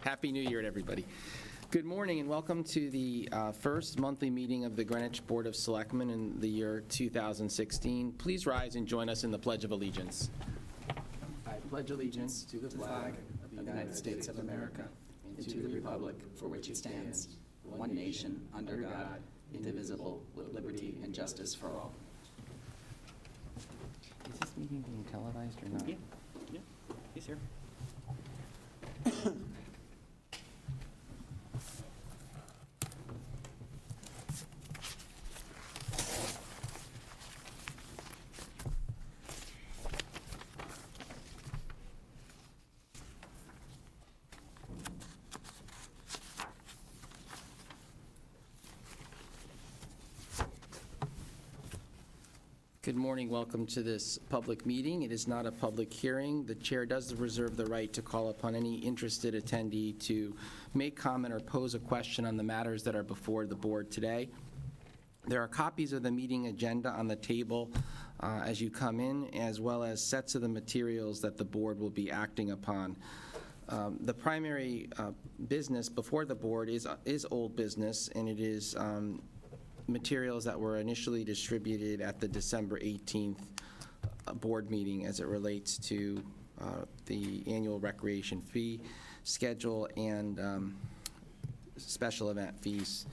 Happy New Year to everybody. Good morning and welcome to the first monthly meeting of the Greenwich Board of Selectmen in the year 2016. Please rise and join us in the Pledge of Allegiance. I pledge allegiance to the flag of the United States of America and to the republic for which it stands, one nation, under God, indivisible, with liberty and justice for all. Is this meeting being televised or not? Yeah, he's here. Good morning. Welcome to this public meeting. It is not a public hearing. The chair does reserve the right to call upon any interested attendee to make comment or pose a question on the matters that are before the board today. There are copies of the meeting agenda on the table as you come in, as well as sets of the materials that the board will be acting upon. The primary business before the board is old business, and it is materials that were initially distributed at the December 18th board meeting as it relates to the annual recreation fee schedule and special event fees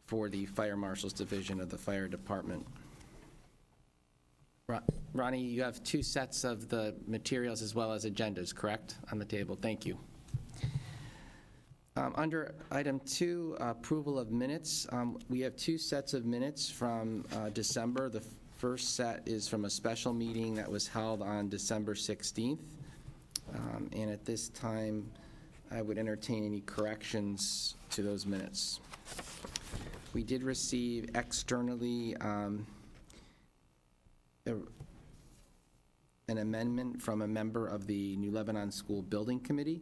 for the Fire Marshal's Division of the Fire Department. Ronnie, you have two sets of the materials as well as agendas, correct, on the table? Thank you. Under item 2, approval of minutes, we have two sets of minutes from December. The first set is from a special meeting that was held on December 16th. And at this time, I would entertain any corrections to those minutes. We did receive externally an amendment from a member of the New Lebanon School Building Committee,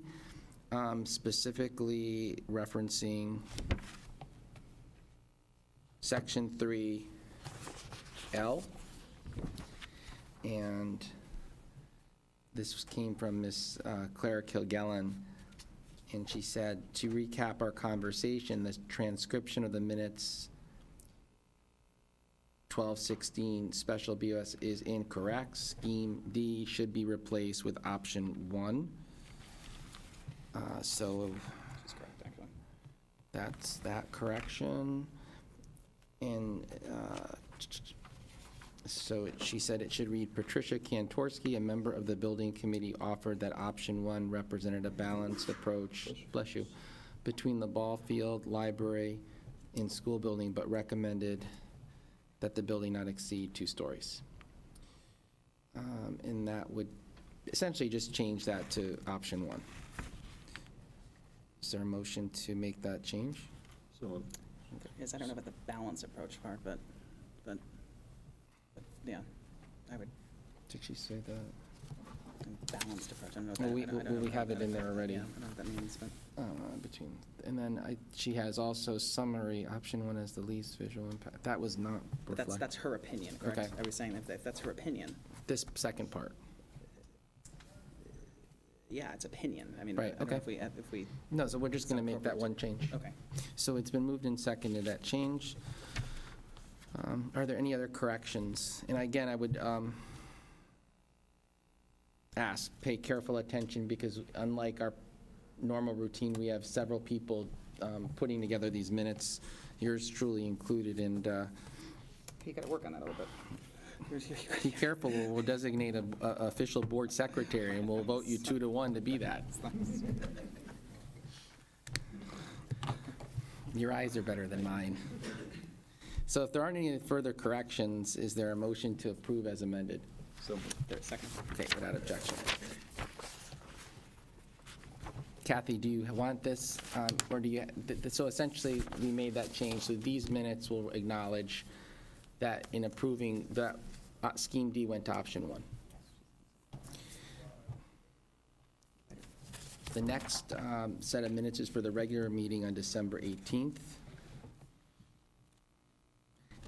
specifically referencing Section 3L. And this came from Ms. Clara Kilgallen, and she said, to recap our conversation, the transcription of the minutes 1216 special BOS is incorrect. Scheme D should be replaced with option 1. So That's correct, actually. that's that correction. And so she said it should read, Patricia Kantorski, a member of the building committee, offered that option 1 represented a balanced approach, bless you, between the ball field, library, and school building, but recommended that the building not exceed 2 stories. And that would essentially just change that to option 1. Is there a motion to make that change? So, Yes, I don't know about the balance approach part, but yeah, I would Did she say that? balanced approach. I don't know. Well, What we- I don't know we what have that- it in there already. Yeah, I don't know what that means, but And then she has also summary, option 1 as the least visual impact. That was not reflected. that's her opinion, correct? Okay. Are we saying that if that's her opinion? This second part. Yeah, it's opinion. I mean, Right, I don't know okay. if we, No, so we're just going to make that one change. okay. So it's been moved and seconded, that change. Are there any other corrections? And again, I would ask, pay careful attention, because unlike our normal routine, we have several people putting together these minutes, yours truly included, and You got to work on that a little bit. be careful, we'll designate a official board secretary, and we'll vote you 2-1 to be that. Your eyes are better than mine. So if there aren't any further corrections, is there a motion to approve as amended? so There's a second. Okay, without objection. Kathy, do you want this, or do you, so essentially, we made that change, so these minutes will acknowledge that in approving, that Scheme D went to option 1. The next set of minutes is for the regular meeting on December 18th.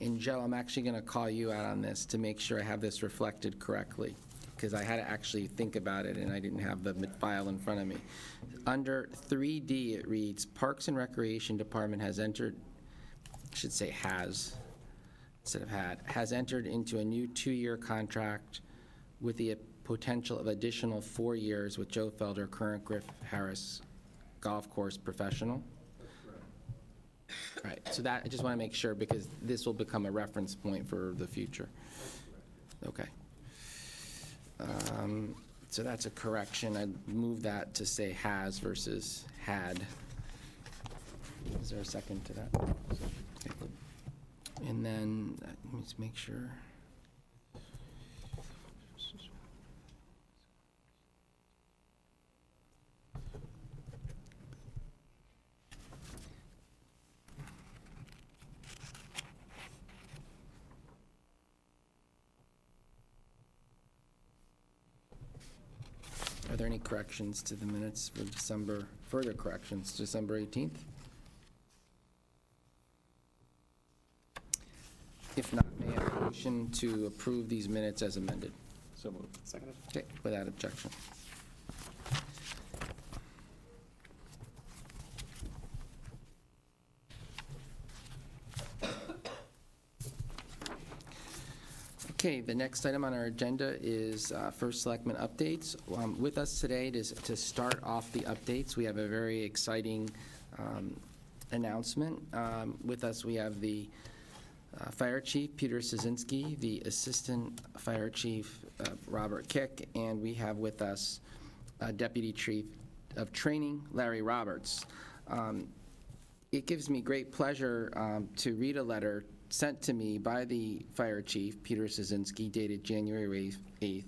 And Joe, I'm actually going to call you out on this to make sure I have this reflected correctly. because I had to actually think about it, and I didn't have the file in front of me. Under 3D, it reads, Parks and Recreation Department has entered, I should say has, instead of had, has entered into a new 2-year contract with the potential of additional 4 years with Joe Felder, current Griff Harris Golf Course professional. Right, so that, I just want to make sure, because this will become a reference point for the future. Okay. So that's a correction. I'd move that to say has versus had. Is there a second to that? Okay. And then, let me just make sure. Are there any corrections to the minutes for December, further corrections, December 18th? If not, may I have a motion to approve these minutes as amended? So moved. Seconded. Okay, without objection. Okay, the next item on our agenda is first Selectmen updates. With us today to start off the updates, we have a very exciting announcement. With us, we have the Fire Chief, Peter Szynski, the Assistant Fire Chief, Robert Kick, and we have with us Deputy Chief of Training, Larry Roberts. It gives me great pleasure to read a letter sent to me by the Fire Chief, Peter Szynski, dated January 8th,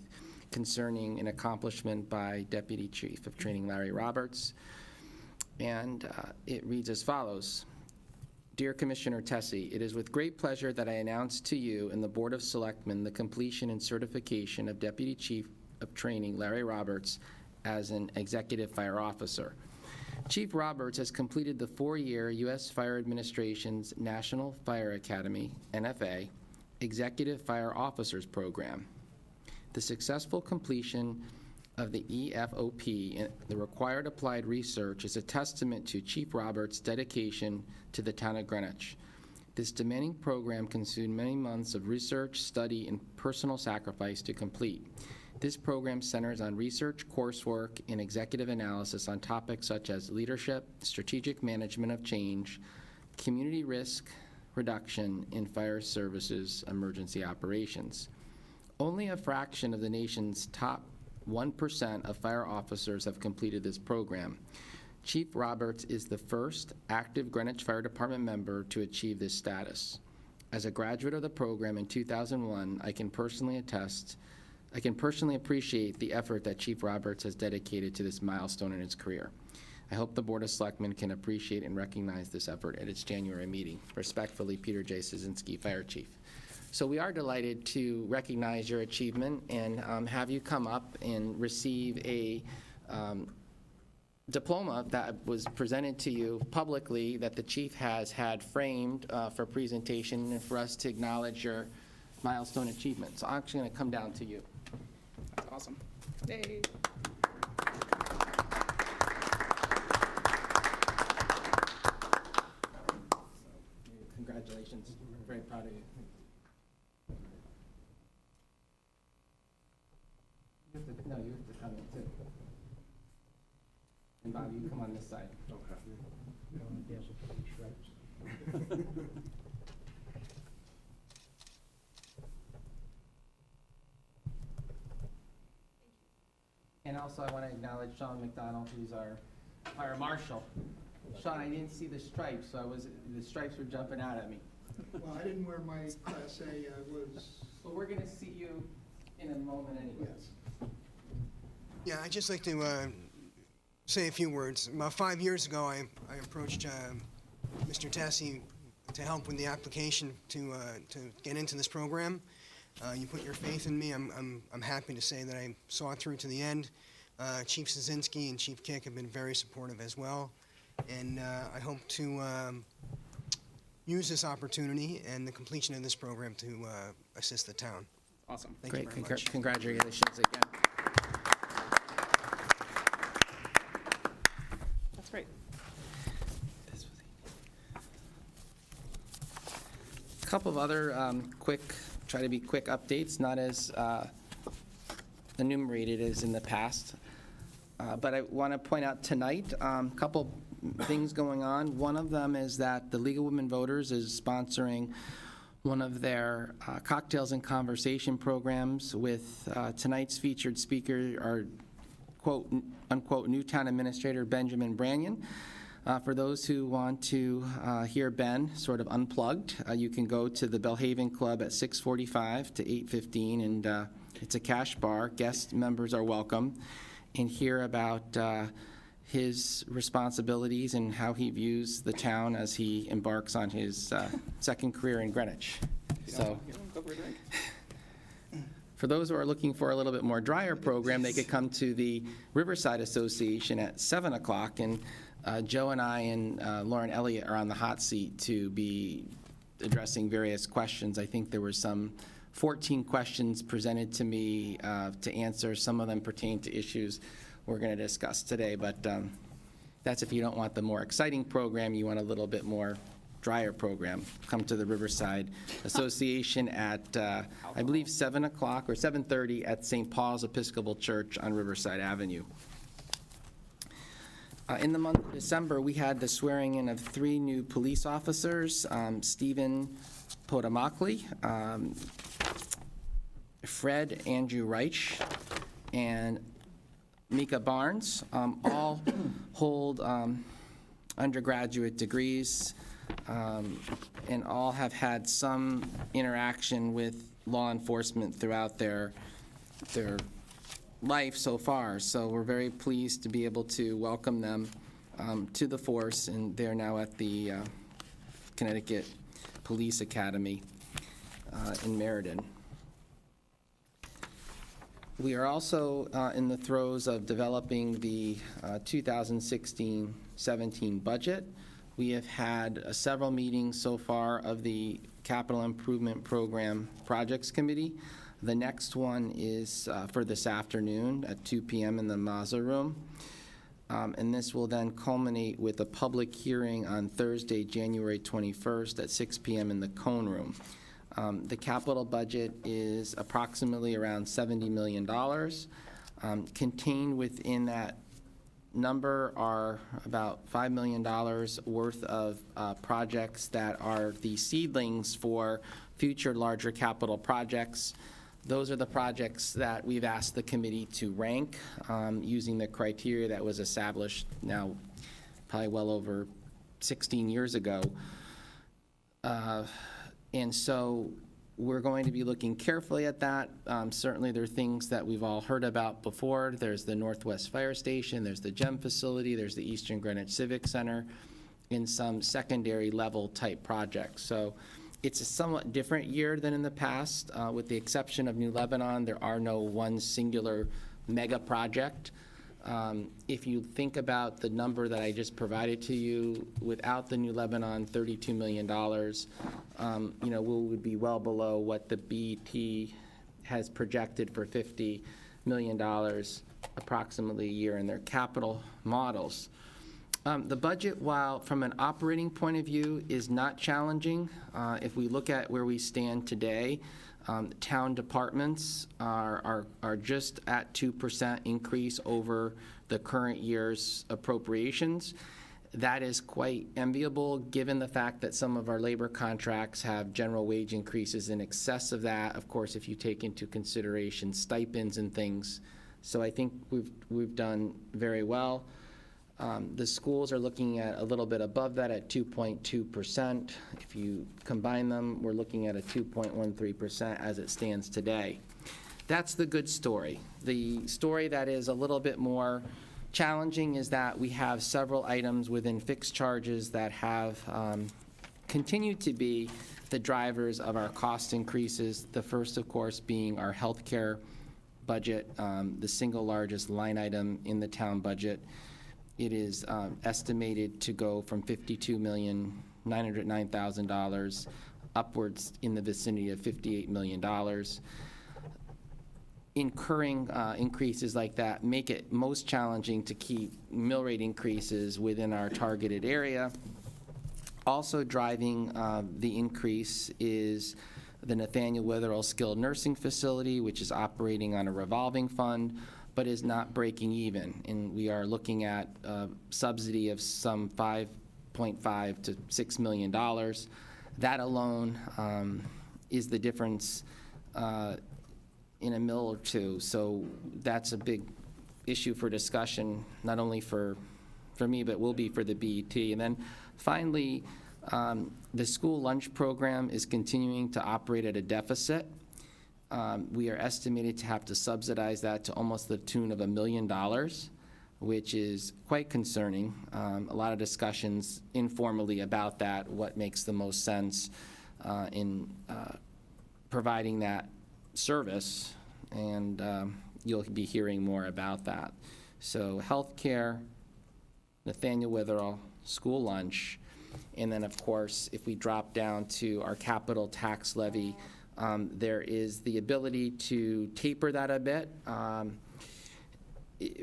concerning an accomplishment by Deputy Chief of Training, Larry Roberts. And it reads as follows. Dear Commissioner Tessie, it is with great pleasure that I announce to you and the Board of Selectmen the completion and certification of Deputy Chief of Training, Larry Roberts, as an Executive Fire Officer. Chief Roberts has completed the 4-year U.S. Fire Administration's National Fire Academy, NFA, Executive Fire Officers Program. The successful completion of the EFOP and the required applied research is a testament to Chief Roberts' dedication to the town of Greenwich. This demanding program consumed many months of research, study, and personal sacrifice to complete. This program centers on research, coursework, and executive analysis on topics such as leadership, strategic management of change, community risk reduction, and fire services emergency operations. Only a fraction of the nation's top 1% of fire officers have completed this program. Chief Roberts is the first active Greenwich Fire Department member to achieve this status. As a graduate of the program in 2001, I can personally appreciate the effort that Chief Roberts has dedicated to this milestone in his career. I hope the Board of Selectmen can appreciate and recognize this effort at its January meeting. Respectfully, Peter J. Szynski, Fire Chief. So we are delighted to recognize your achievement and have you come up and receive a diploma that was presented to you publicly that the Chief has had framed for presentation and for us to acknowledge your milestone achievement. So I'm actually going to come down to you. That's awesome. Yay. Congratulations. Very proud of you. You have to come in too. And Bob, you come on this side. And also, I want to acknowledge Sean McDonald, who's our fire marshal. Sean, I didn't see the stripes, so the stripes were jumping out at me. Well, I didn't wear my Class A, I was, But we're going to see you in a moment anyways. yes. Yeah, I'd just like to say a few words. About 5 years ago, I approached Mr. Tessie to help with the application to get into this program. You put your faith in me. I'm happy to say that I saw it through to the end. Chief Szynski and Chief Kick have been very supportive as well. And I hope to use this opportunity and the completion of this program to assist the town. Awesome. Thank you Great, very much. congratulations again. Great. A couple of other try to be quick updates, not as enumerated as in the past. But I want to point out tonight, a couple things going on. One of them is that the League of Women Voters is sponsoring one of their cocktails and conversation programs with tonight's featured speaker, our quote, unquote, Newtown Administrator Benjamin Brannion. For those who want to hear Ben sort of unplugged, you can go to the Belhaven Club at 6:45 to 8:15, and it's a cash bar. Guest members are welcome, and hear about his responsibilities and how he views the town as he embarks on his second career in Greenwich. So, Go for a drink. for those who are looking for a little bit more drier program, they could come to the Riverside Association at 7 o'clock, and Joe and I and Lauren Elliott are on the hot seat to be addressing various questions. I think there were some 14 questions presented to me to answer. Some of them pertain to issues we're going to discuss today, but that's if you don't want the more exciting program, you want a little bit more drier program. Come to the Riverside Association at, I believe, 7 o'clock or 7:30 at St. Paul's Episcopal Church on Riverside Avenue. In the month of December, we had the swearing in of 3 new police officers, Stephen Potamacli, Fred Andrew Reich, and Mika Barnes. All hold undergraduate degrees, and all have had some interaction with law enforcement throughout their life so far. So we're very pleased to be able to welcome them to the force, and they're now at the Connecticut Police Academy in Meriden. We are also in the throes of developing the 2016-17 budget. We have had several meetings so far of the Capital Improvement Program Projects Committee. The next one is for this afternoon at 2 p.m. in the Mazza Room. And this will then culminate with a public hearing on Thursday, January 21st at 6 p.m. in the Cone Room. The capital budget is approximately around $70 million. Contained within that number are about $5 million worth of projects that are the seedlings for future larger capital projects. Those are the projects that we've asked the committee to rank using the criteria that was established now probably well over 16 years ago. And so we're going to be looking carefully at that. Certainly there are things that we've all heard about before. There's the Northwest Fire Station, there's the GEM facility, there's the Eastern Greenwich Civic Center, and some secondary level type projects. So it's a somewhat different year than in the past. With the exception of New Lebanon, there are no one singular mega project. If you think about the number that I just provided to you, without the New Lebanon $32 million, we would be well below what the BET has projected for $50 million approximately a year in their capital models. The budget, while from an operating point of view, is not challenging. If we look at where we stand today, town departments are just at 2% increase over the current year's appropriations. That is quite enviable, given the fact that some of our labor contracts have general wage increases in excess of that. Of course, if you take into consideration stipends and things. So I think we've done very well. The schools are looking at a little bit above that at 2.2%. If you combine them, we're looking at a 2.13% as it stands today. That's the good story. The story that is a little bit more challenging is that we have several items within fixed charges that have continued to be the drivers of our cost increases. The first, of course, being our healthcare budget, the single largest line item in the town budget. It is estimated to go from $52,909,000 upwards in the vicinity of $58 million. incurring increases like that make it most challenging to keep mill rate increases within our targeted area. Also driving the increase is the Nathaniel Witherell Skilled Nursing Facility, which is operating on a revolving fund, but is not breaking even. And we are looking at a subsidy of some $5.5 to $6 million. That alone is the difference in a mill or two. So that's a big issue for discussion, not only for me, but will be for the BET. And then finally, the school lunch program is continuing to operate at a deficit. We are estimated to have to subsidize that to almost the tune of $1 million, which is quite concerning. A lot of discussions informally about that, what makes the most sense in providing that service, and you'll be hearing more about that. So healthcare, Nathaniel Witherell, school lunch, and then, of course, if we drop down to our capital tax levy, there is the ability to taper that a bit.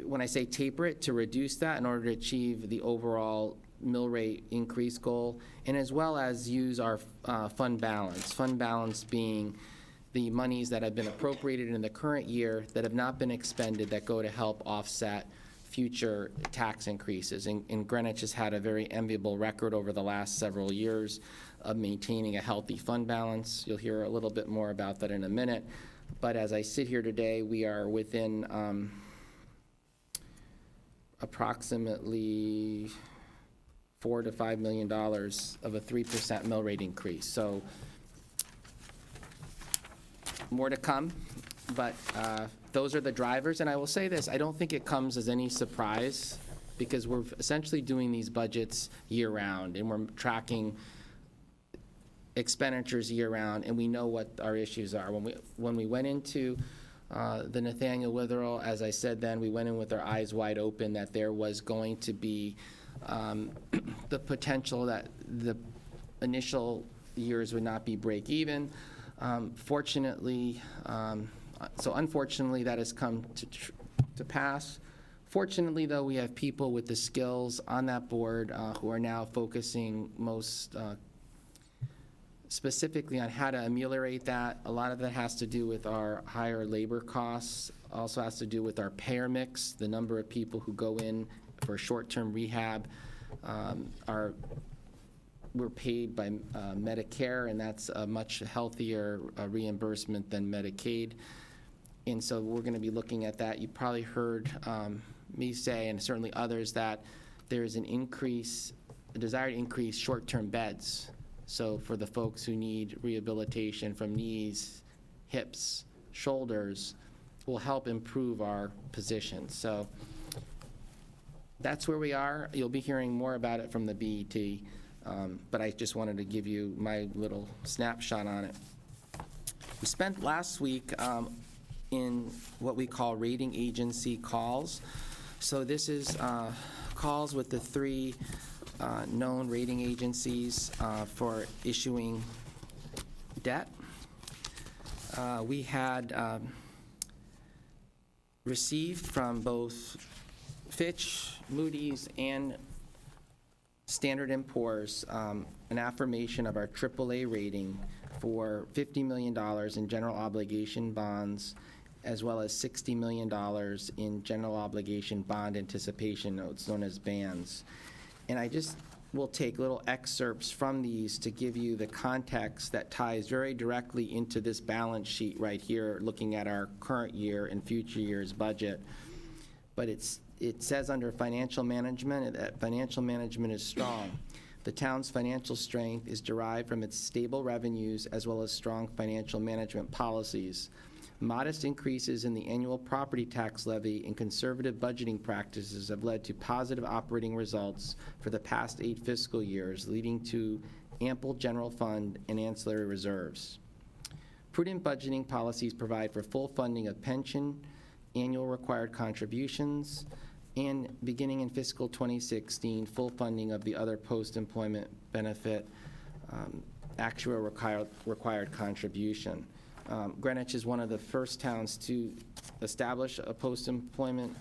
When I say taper it, to reduce that in order to achieve the overall mill rate increase goal, and as well as use our fund balance. Fund balance being the monies that have been appropriated in the current year that have not been expended that go to help offset future tax increases. And Greenwich has had a very enviable record over the last several years of maintaining a healthy fund balance. You'll hear a little bit more about that in a minute. But as I sit here today, we are within approximately $4 to $5 million of a 3% mill rate increase. So more to come, but those are the drivers. And I will say this, I don't think it comes as any surprise, because we're essentially doing these budgets year-round, and we're tracking expenditures year-round, and we know what our issues are. When we went into the Nathaniel Witherell, as I said then, we went in with our eyes wide open that there was going to be the potential that the initial years would not be break even. Unfortunately, that has come to pass. Fortunately, though, we have people with the skills on that board who are now focusing most specifically on how to ameliorate that. A lot of that has to do with our higher labor costs, also has to do with our payer mix, the number of people who go in for short-term rehab. We're paid by Medicare, and that's a much healthier reimbursement than Medicaid. And so we're going to be looking at that. You probably heard me say, and certainly others, that there's an increase, a desire to increase short-term beds. So for the folks who need rehabilitation from knees, hips, shoulders, will help improve our position. So that's where we are. You'll be hearing more about it from the BET, but I just wanted to give you my little snapshot on it. We spent last week in what we call rating agency calls. So this is calls with the three known rating agencies for issuing debt. We had received from both Fitch, Moody's, and Standard & Poor's an affirmation of our AAA rating for $50 million in general obligation bonds, as well as $60 million in general obligation bond anticipation notes, known as BANs. And I just will take little excerpts from these to give you the context that ties very directly into this balance sheet right here, looking at our current year and future year's budget. But it says under financial management that financial management is strong. The town's financial strength is derived from its stable revenues as well as strong financial management policies. Modest increases in the annual property tax levy and conservative budgeting practices have led to positive operating results for the past 8 fiscal years, leading to ample general fund and ancillary reserves. Prudent budgeting policies provide for full funding of pension, annual required contributions, and beginning in fiscal 2016, full funding of the other post-employment benefit actual required contribution. Greenwich is one of the first towns to establish a post-employment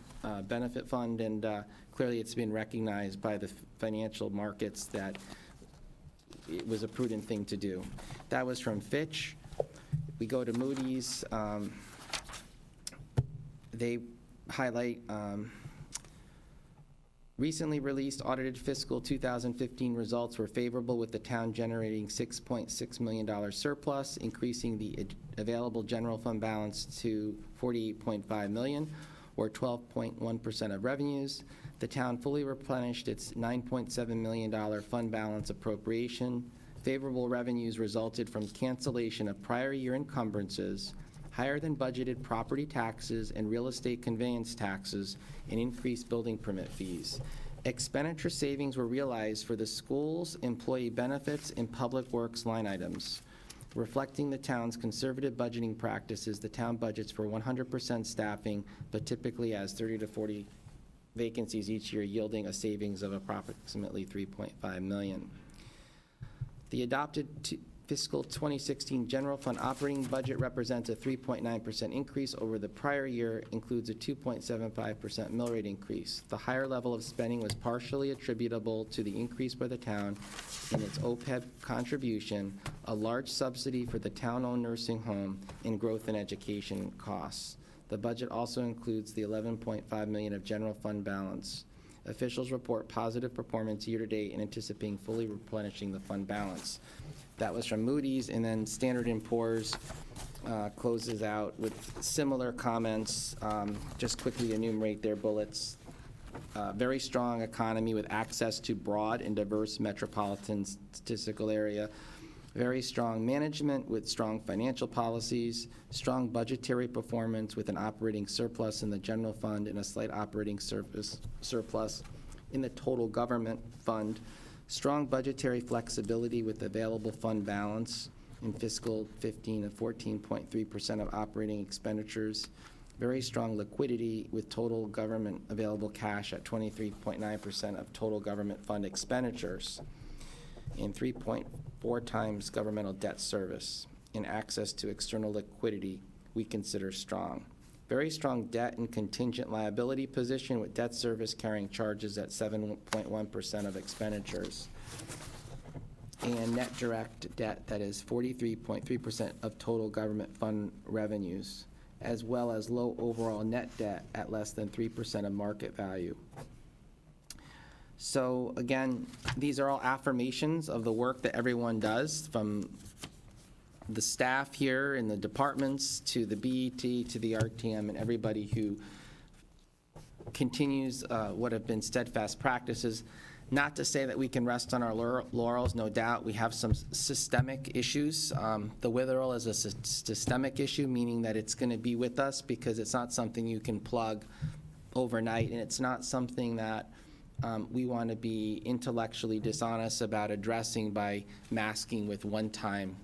benefit fund, and clearly it's been recognized by the financial markets that it was a prudent thing to do. That was from Fitch. We go to Moody's. They highlight recently released audited fiscal 2015 results were favorable, with the town generating $6.6 million surplus, increasing the available general fund balance to $48.5 million, or 12.1% of revenues. The town fully replenished its $9.7 million fund balance appropriation. Favorable revenues resulted from cancellation of prior year encumbrances, higher than budgeted property taxes and real estate conveyance taxes, and increased building permit fees. Expenditure savings were realized for the schools, employee benefits, and public works line items. Reflecting the town's conservative budgeting practices, the town budgets for 100% staffing, but typically has 30 to 40 vacancies each year, yielding a savings of approximately $3.5 million. The adopted fiscal 2016 general fund operating budget represents a 3.9% increase over the prior year, includes a 2.75% mill rate increase. The higher level of spending was partially attributable to the increase by the town in its OPEB contribution, a large subsidy for the town-owned nursing home, and growth in education costs. The budget also includes the $11.5 million of general fund balance. Officials report positive performance year-to-date and anticipating fully replenishing the fund balance. That was from Moody's, and then Standard & Poor's closes out with similar comments. Just quickly enumerate their bullets. Very strong economy with access to broad and diverse metropolitan statistical area. Very strong management with strong financial policies. Strong budgetary performance with an operating surplus in the general fund and a slight operating surplus in the total government fund. Strong budgetary flexibility with available fund balance in fiscal 15 of 14.3% of operating expenditures. Very strong liquidity with total government available cash at 23.9% of total government fund expenditures, and 3.4 times governmental debt service. And access to external liquidity we consider strong. Very strong debt and contingent liability position with debt service carrying charges at 7.1% of expenditures. And net direct debt that is 43.3% of total government fund revenues, as well as low overall net debt at less than 3% of market value. So again, these are all affirmations of the work that everyone does, from the staff here in the departments to the BET to the RTM and everybody who continues what have been steadfast practices. Not to say that we can rest on our laurels, no doubt. We have some systemic issues. The withdrawal is a systemic issue, meaning that it's going to be with us because it's not something you can plug overnight, and it's not something that we want to be intellectually dishonest about addressing by masking with one-time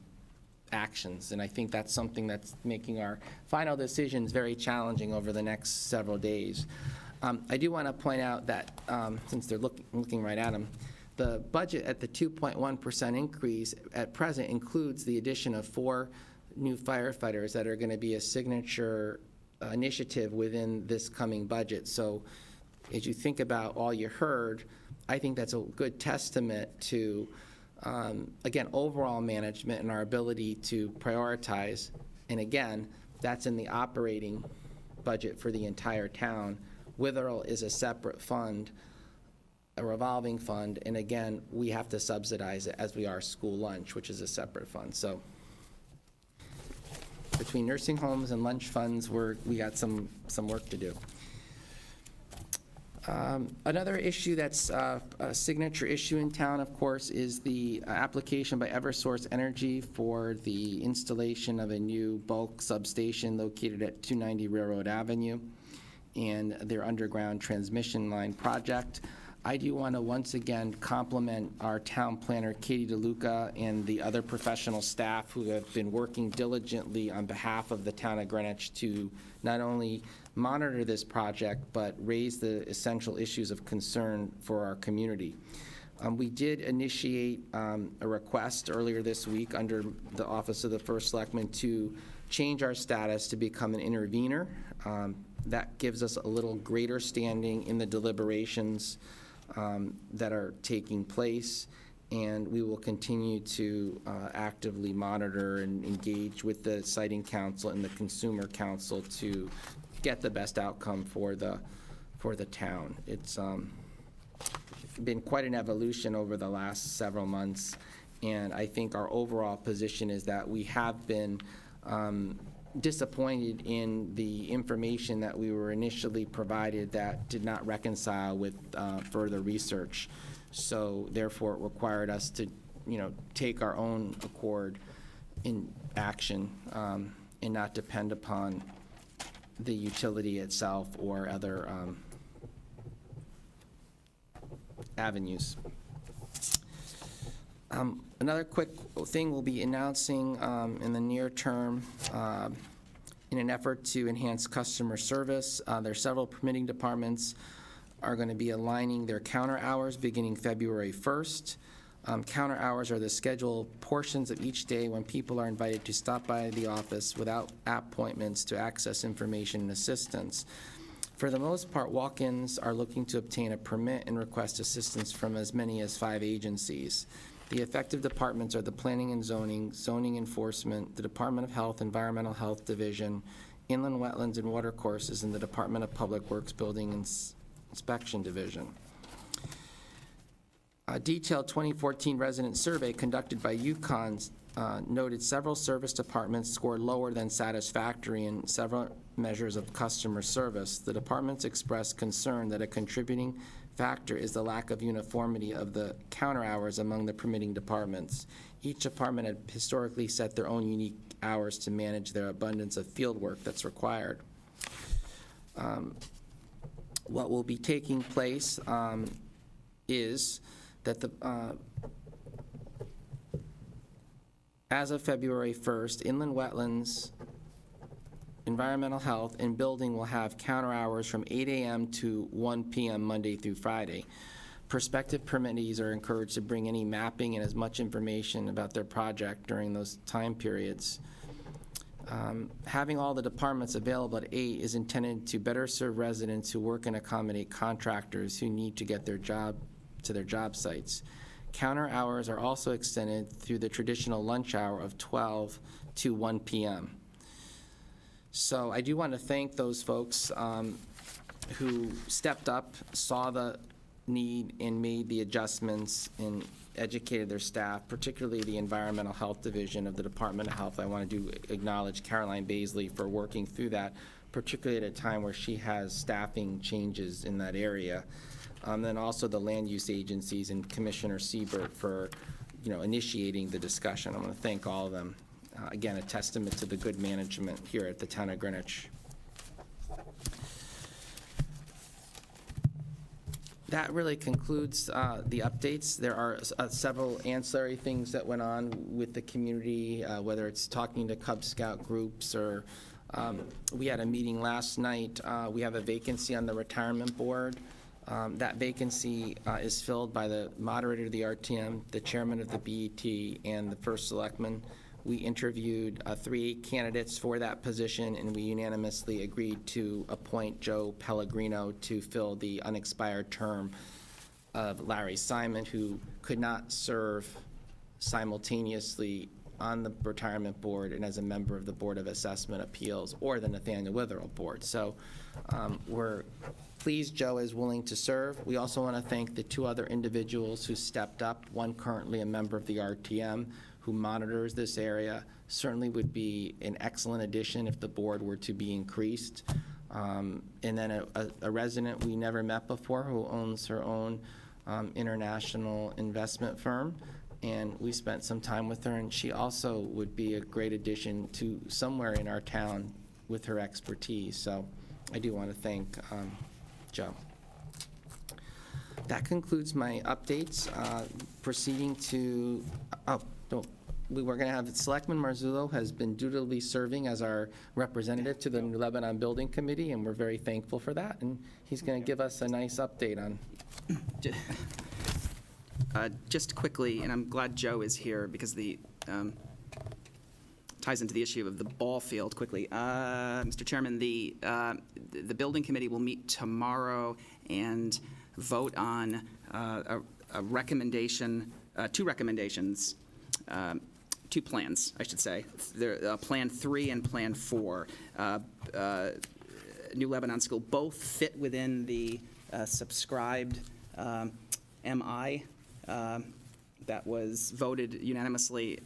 actions. And I think that's something that's making our final decisions very challenging over the next several days. I do want to point out that, since they're looking right at them, the budget at the 2.1% increase at present includes the addition of 4 new firefighters that are going to be a signature initiative within this coming budget. So as you think about all you heard, I think that's a good testament to, again, overall management and our ability to prioritize. And again, that's in the operating budget for the entire town. Witherell is a separate fund, a revolving fund, and again, we have to subsidize it as we are school lunch, which is a separate fund. So between nursing homes and lunch funds, we got some work to do. Another issue that's a signature issue in town, of course, is the application by Eversource Energy for the installation of a new bulk substation located at 290 Railroad Avenue and their underground transmission line project. I do want to once again compliment our town planner, Katie DeLuca, and the other professional staff who have been working diligently on behalf of the town of Greenwich to not only monitor this project, but raise the essential issues of concern for our community. We did initiate a request earlier this week under the Office of the First Selectman to change our status to become an intervener. That gives us a little greater standing in the deliberations that are taking place, and we will continue to actively monitor and engage with the Siting Council and the Consumer Council to get the best outcome for the town. It's been quite an evolution over the last several months, and I think our overall position is that we have been disappointed in the information that we were initially provided that did not reconcile with further research. So therefore, it required us to, take our own accord in action and not depend upon the utility itself or other avenues. Another quick thing we'll be announcing in the near term in an effort to enhance customer service. There are several permitting departments are going to be aligning their counter hours beginning February 1st. Counter hours are the scheduled portions of each day when people are invited to stop by the office without appointments to access information and assistance. For the most part, walk-ins are looking to obtain a permit and request assistance from as many as 5 agencies. The effective departments are the Planning and Zoning, Zoning Enforcement, the Department of Health, Environmental Health Division, Inland Wetlands and Watercourses, and the Department of Public Works Building Inspection Division. A detailed 2014 resident survey conducted by UConn noted several service departments scored lower than satisfactory in several measures of customer service. The departments expressed concern that a contributing factor is the lack of uniformity of the counter hours among the permitting departments. Each department had historically set their own unique hours to manage their abundance of field work that's required. What will be taking place is that as of February 1st, Inland Wetlands, Environmental Health, and Building will have counter hours from 8 a.m. to 1 p.m. Monday through Friday. Prospective permittees are encouraged to bring any mapping and as much information about their project during those time periods. Having all the departments available at 8 is intended to better serve residents who work and accommodate contractors who need to get their job to their job sites. Counter hours are also extended through the traditional lunch hour of 12 to 1 p.m. So I do want to thank those folks who stepped up, saw the need, and made the adjustments and educated their staff, particularly the Environmental Health Division of the Department of Health. I want to acknowledge Caroline Baisley for working through that, particularly at a time where she has staffing changes in that area. Then also the land use agencies and Commissioner Siebert for, initiating the discussion. I want to thank all of them. Again, a testament to the good management here at the Town of Greenwich. That really concludes the updates. There are several ancillary things that went on with the community, whether it's talking to Cub Scout groups or we had a meeting last night. We have a vacancy on the retirement board. That vacancy is filled by the moderator of the RTM, the chairman of the BET, and the first selectman. We interviewed 3 candidates for that position, and we unanimously agreed to appoint Joe Pellegrino to fill the unexpired term of Larry Simon, who could not serve simultaneously on the retirement board and as a member of the Board of Assessment Appeals or the Nathaniel Witherell Board. So we're pleased Joe is willing to serve. We also want to thank the 2 other individuals who stepped up, one currently a member of the RTM who monitors this area, certainly would be an excellent addition if the board were to be increased. And then a resident we never met before who owns her own international investment firm. And we spent some time with her, and she also would be a great addition to somewhere in our town with her expertise. So I do want to thank Joe. That concludes my updates. Proceeding to, we were going to have Selectman Marzullo has been dutifully serving as our representative to the New Lebanon Building Committee, and we're very thankful for that. And he's going to give us a nice update on. Just quickly, and I'm glad Joe is here because the ties into the issue of the ball field quickly. Mr. Chairman, the building committee will meet tomorrow and vote on a recommendation, two recommendations, two plans, I should say. Plan 3 and Plan 4. New Lebanon School both fit within the subscribed MI that was voted unanimously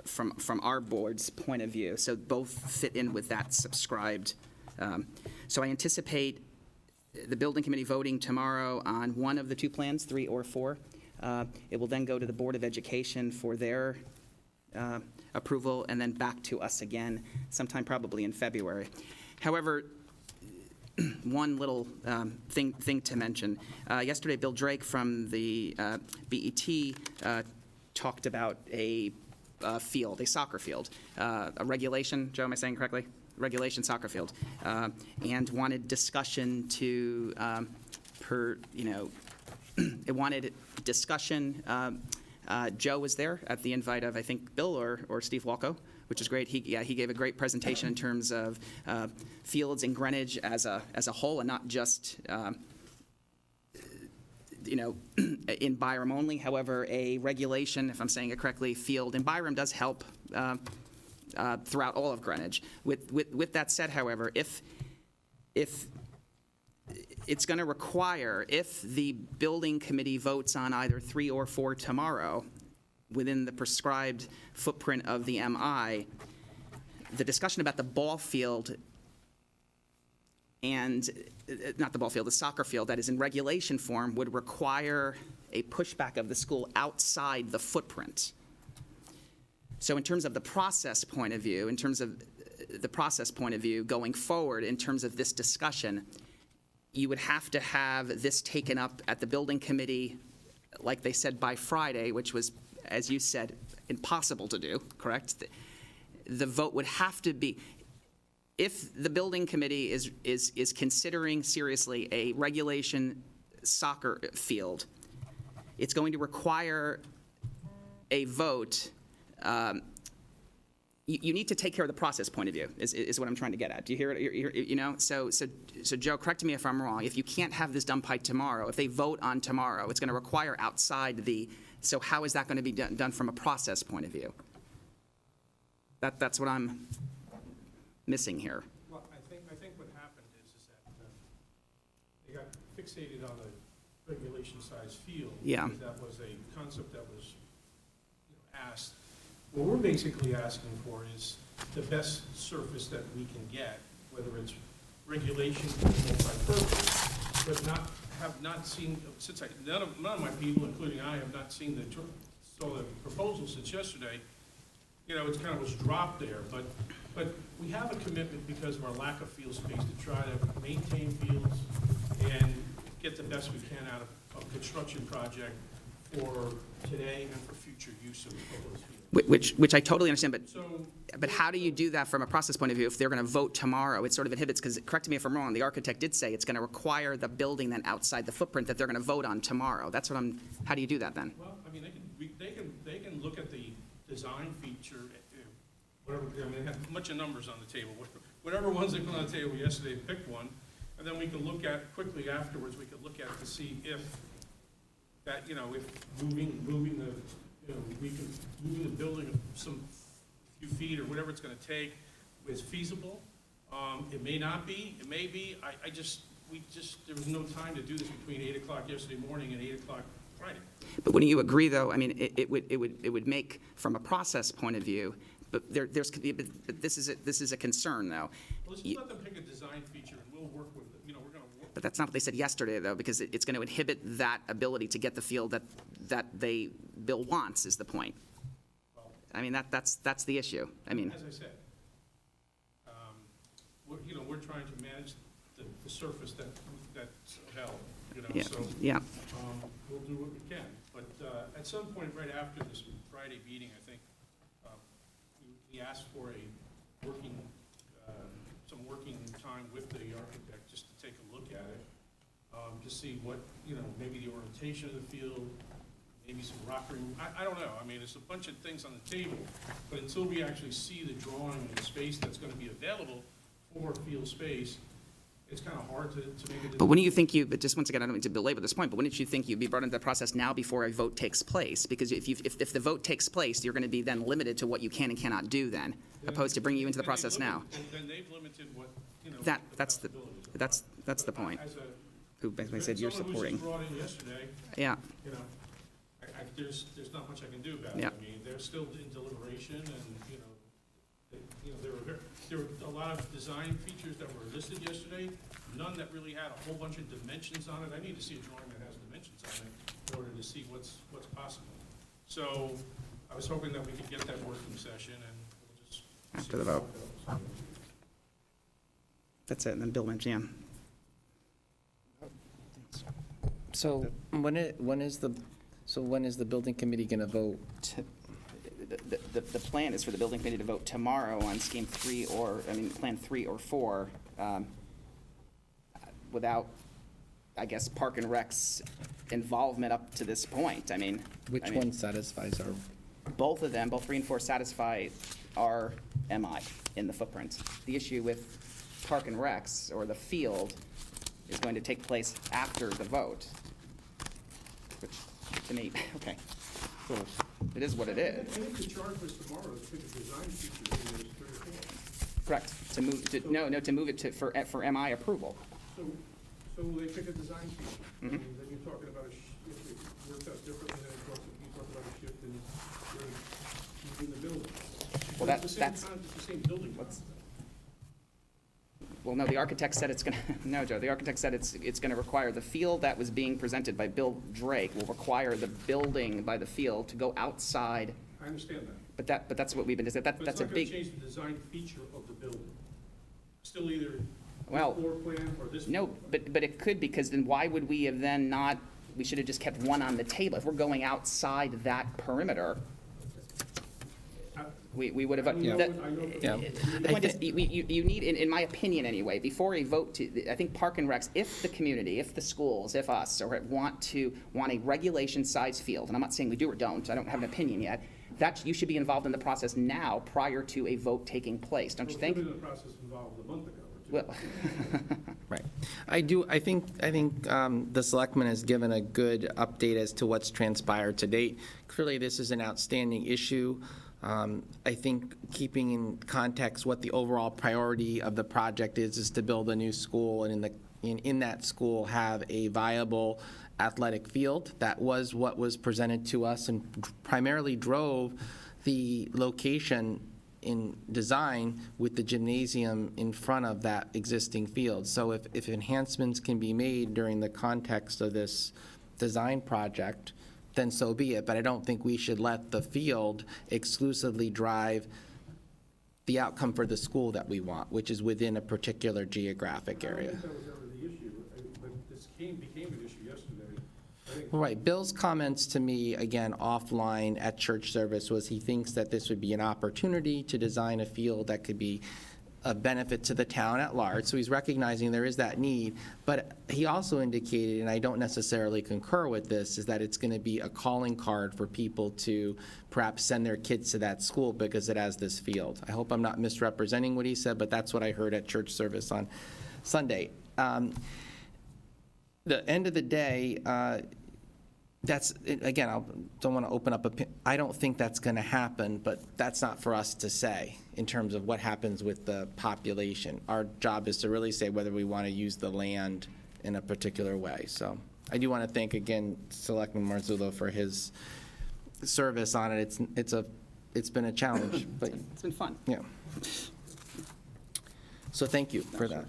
from our board's point of view. So both fit in with that subscribed. So I anticipate the building committee voting tomorrow on one of the two plans, 3 or 4. It will then go to the Board of Education for their approval, and then back to us again sometime probably in February. However, one little thing to mention. Yesterday, Bill Drake from the BET talked about a field, a soccer field, a regulation, Joe, am I saying correctly? Regulation soccer field, and wanted discussion to, it wanted discussion. Joe was there at the invite of, I think, Bill or Steve Walco, which is great. He gave a great presentation in terms of fields in Greenwich as a whole, and not just in Byram only. However, a regulation, if I'm saying it correctly, field in Byram does help throughout all of Greenwich. With that said, however, if it's going to require, if the building committee votes on either 3 or 4 tomorrow, within the prescribed footprint of the MI, the discussion about the ball field and, not the ball field, the soccer field that is in regulation form would require a pushback of the school outside the footprint. So in terms of the process point of view, going forward, in terms of this discussion, you would have to have this taken up at the building committee, like they said, by Friday, which was, as you said, impossible to do, correct? The vote would have to be, if the building committee is considering seriously a regulation soccer field, it's going to require a vote. You need to take care of the process point of view, is what I'm trying to get at. Do you hear it? So Joe, correct me if I'm wrong. If you can't have this done by tomorrow, if they vote on tomorrow, it's going to require outside the, so how is that going to be done from a process point of view? That's what I'm missing here. Well, I think what happened is that they got fixated on the regulation size field. Yeah. Because that was a concept that was asked. What we're basically asking for is the best surface that we can get, whether it's regulation or multi-purpose, but have not seen, since none of my people, including I, have not seen the proposal since yesterday. It's kind of was dropped there, but we have a commitment because of our lack of field space to try to maintain fields and get the best we can out of a construction project for today and for future use of those fields. Which I totally understand, So, but how do you do that from a process point of view if they're going to vote tomorrow? It sort of inhibits, because correct me if I'm wrong, the architect did say it's going to require the building then outside the footprint that they're going to vote on tomorrow. That's what how do you do that then? well, I mean, they can look at the design feature, whatever, I mean, they have a bunch of numbers on the table. Whatever ones they put on the table yesterday, pick one, and then we can look at, quickly afterwards, we could look at to see if that, if moving the, we can move the building some few feet or whatever it's going to take is feasible. It may not be, it may be. There was no time to do this between 8 o'clock yesterday morning and 8 o'clock Friday. But wouldn't you agree, though? I mean, it would make, from a process point of view, but this is a concern, though. Well, let's let them pick a design feature and we'll work with it. We're going to work. But that's not what they said yesterday, though, because it's going to inhibit that ability to get the field that Bill wants, is the point. Well, I mean, that's the issue. I mean, as I said, we're trying to manage the surface that's held, yeah, so yeah. We'll do what we can. But at some point right after this Friday meeting, I think, we asked for some working time with the architect just to take a look at it, to see what, maybe the orientation of the field, maybe some rock room, I don't know. I mean, it's a bunch of things on the table, but until we actually see the drawing and the space that's gonna be available for field space, it's kind of hard to make a decision. But wouldn't you think but just once again, I don't mean to belabor this point, but wouldn't you think you'd be brought into the process now before a vote takes place? Because if the vote takes place, you're going to be then limited to what you can and cannot do then, opposed to bringing you into the process now. Then they've limited what, That's the point. As a, Who basically said you're someone supporting. who was just brought in yesterday, Yeah, there's not much I can do about it. Yeah. I mean, they're still in deliberation, and, there were a lot of design features that were listed yesterday, none that really had a whole bunch of dimensions on it. I need to see a drawing that has dimensions on it in order to see what's possible. So I was hoping that we could get that working session, and we'll just see After the how vote. it goes. that's it, and then Bill mentioned, So when is the building committee going to vote? The plan is for the building committee to vote tomorrow on scheme 3 plan 3 or 4, without, I guess, Park and Rec's involvement up to this point. Which one satisfies our, Both of them, both 3 and 4 satisfy our MI in the footprint. The issue with Park and Rec's, or the field, is going to take place after the vote, which, to me, okay, cool. It is what it I is. think the charge was tomorrow to pick a design feature in those 3 or 4. Correct, to move it to, for MI approval. So they pick a design feature. Mhm. And then you're talking about if it works out differently, then you talk about a shift in the building. Well, It's the same building. Let's- Well, no, the architect said it's going to, no, Joe, the architect said it's going to require, the field that was being presented by Bill Drake will require the building by the field to go outside, I understand that. but that's what we've been, But that's it's a not going to big, change the design feature of the building. Still either Well, floor plan or this. no, floor plan. but it could, because then why would we have then not, we should have just kept one on the table. If we're going outside that perimeter, we would have. I know that- what- yeah. The point is, you need, in my opinion anyway, before a vote I think Park and Recs, if the community, if the schools, if us, or want a regulation size field, and I'm not saying we do or don't, I don't have an opinion yet, that you should be involved in the process now prior to a vote taking place, don't you Well, think? it's been in the process involved a month ago or two. Well, right. I think the selectman has given a good update as to what's transpired to date. Clearly, this is an outstanding issue. I think keeping in context what the overall priority of the project is to build a new school, and in that school have a viable athletic field. That was what was presented to us and primarily drove the location in design with the gymnasium in front of that existing field. So if enhancements can be made during the context of this design project, then so be it. But I don't think we should let the field exclusively drive the outcome for the school that we want, which is within a particular geographic I don't area. think that was ever the issue, but this became an issue yesterday. I think Right. Bill's comments to me, again, offline at church service, was he thinks that this would be an opportunity to design a field that could be a benefit to the town at large. So he's recognizing there is that need. But he also indicated, and I don't necessarily concur with this, is that it's going to be a calling card for people to perhaps send their kids to that school because it has this field. I hope I'm not misrepresenting what he said, but that's what I heard at church service on Sunday. The end of the day, that's, again, I don't want to open up, I don't think that's going to happen, but that's not for us to say in terms of what happens with the population. Our job is to really say whether we want to use the land in a particular way. So I do want to thank, again, Selectman Marzullo for his service on it. It's been a challenge, but, it's been fun. yeah. So thank you for that.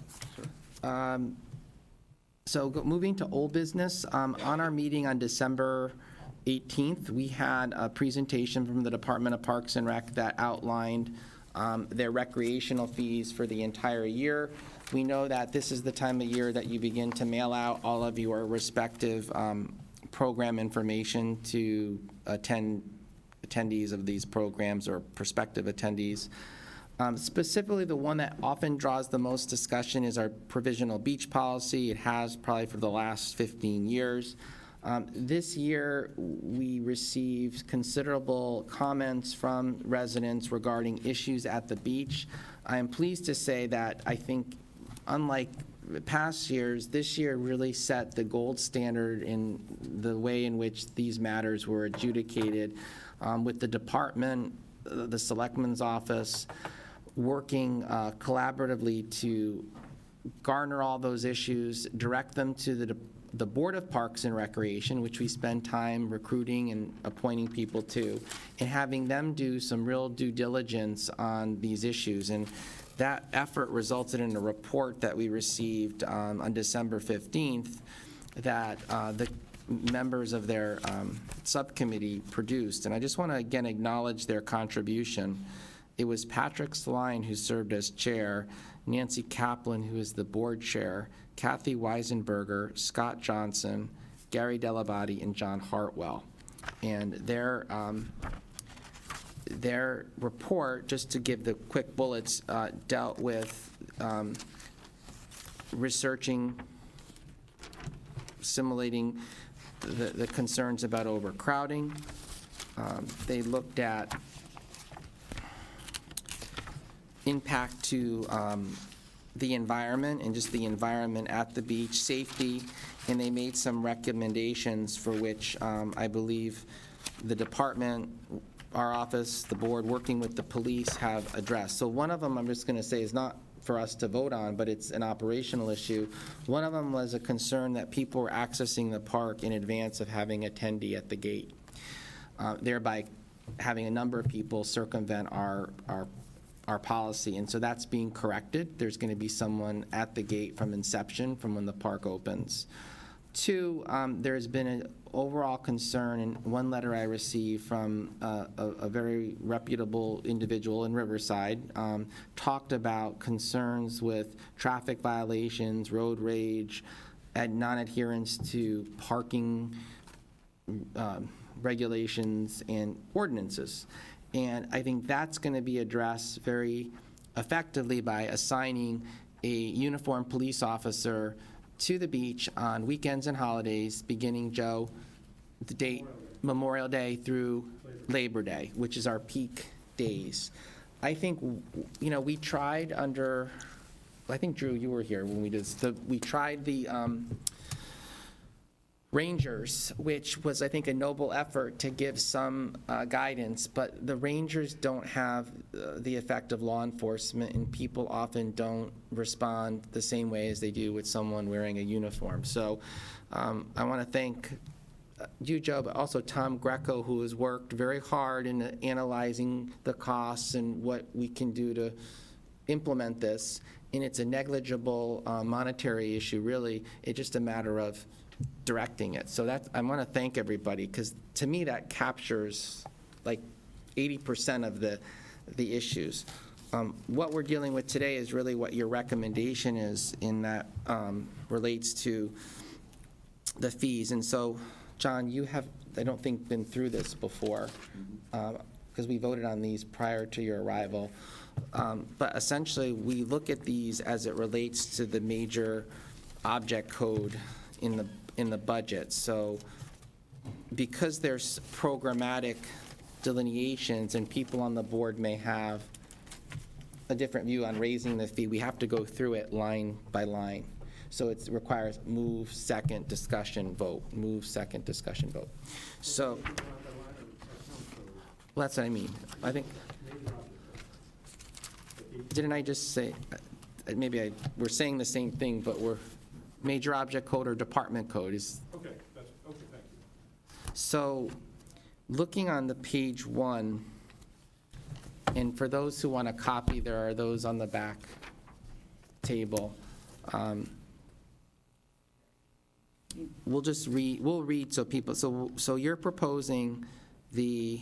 So moving to old business, on our meeting on December 18th, we had a presentation from the Department of Parks and Rec that outlined their recreational fees for the entire year. We know that this is the time of year that you begin to mail out all of your respective program information to attendees of these programs or prospective attendees. Specifically, the one that often draws the most discussion is our provisional beach policy. It has probably for the last 15 years. This year, we received considerable comments from residents regarding issues at the beach. I am pleased to say that I think, unlike past years, this year really set the gold standard in the way in which these matters were adjudicated, with the department, the Selectmen's office, working collaboratively to garner all those issues, direct them to the Board of Parks and Recreation, which we spend time recruiting and appointing people to, and having them do some real due diligence on these issues. And that effort resulted in a report that we received on December 15th that the members of their subcommittee produced. And I just want to again acknowledge their contribution. It was Patrick Sline who served as chair, Nancy Kaplan, who is the board chair, Kathy Weisenberger, Scott Johnson, Gary Delabate, and John Hartwell. And their report, just to give the quick bullets, dealt with researching, simulating the concerns about overcrowding. They looked at impact to the environment and just the environment at the beach, safety, and they made some recommendations for which I believe the department, our office, the board, working with the police have addressed. So one of them, I'm just going to say, is not for us to vote on, but it's an operational issue. One of them was a concern that people were accessing the park in advance of having attendee at the gate, thereby having a number of people circumvent our policy. And so that's being corrected. There's going to be someone at the gate from inception, from when the park opens. Two, there's been an overall concern, and one letter I received from a very reputable individual in Riverside talked about concerns with traffic violations, road rage, and non-adherence to parking regulations and ordinances. And I think that's going to be addressed very effectively by assigning a uniformed police officer to the beach on weekends and holidays, beginning, Joe, the date, Memorial Day through Labor Day, which is our peak days. I think, we tried under, I think, Drew, you were here when we did, we tried the Rangers, which was, I think, a noble effort to give some guidance, but the Rangers don't have the effect of law enforcement, and people often don't respond the same way as they do with someone wearing a uniform. So I want to thank you, Joe, but also Tom Greco, who has worked very hard in analyzing the costs and what we can do to implement this. And it's a negligible monetary issue, really. It's just a matter of directing it. So I want to thank everybody, because to me that captures like 80% of the issues. What we're dealing with today is really what your recommendation is, in that relates to the fees. And so, John, you have, I don't think, been through this before, because we voted on these prior to your arrival. But essentially, we look at these as it relates to the major object code in the budget. So because there's programmatic delineations and people on the board may have a different view on raising the fee, we have to go through it line by line. So it requires move, second, discussion, vote, move, second, discussion, vote. So, well, that's what I mean. I think, didn't I just say, maybe we're saying the same thing, but we're major object code or department code is. Okay, okay, thank you. So, looking on the page 1, and for those who want a copy, there are those on the back table. We'll just read so people, so you're proposing the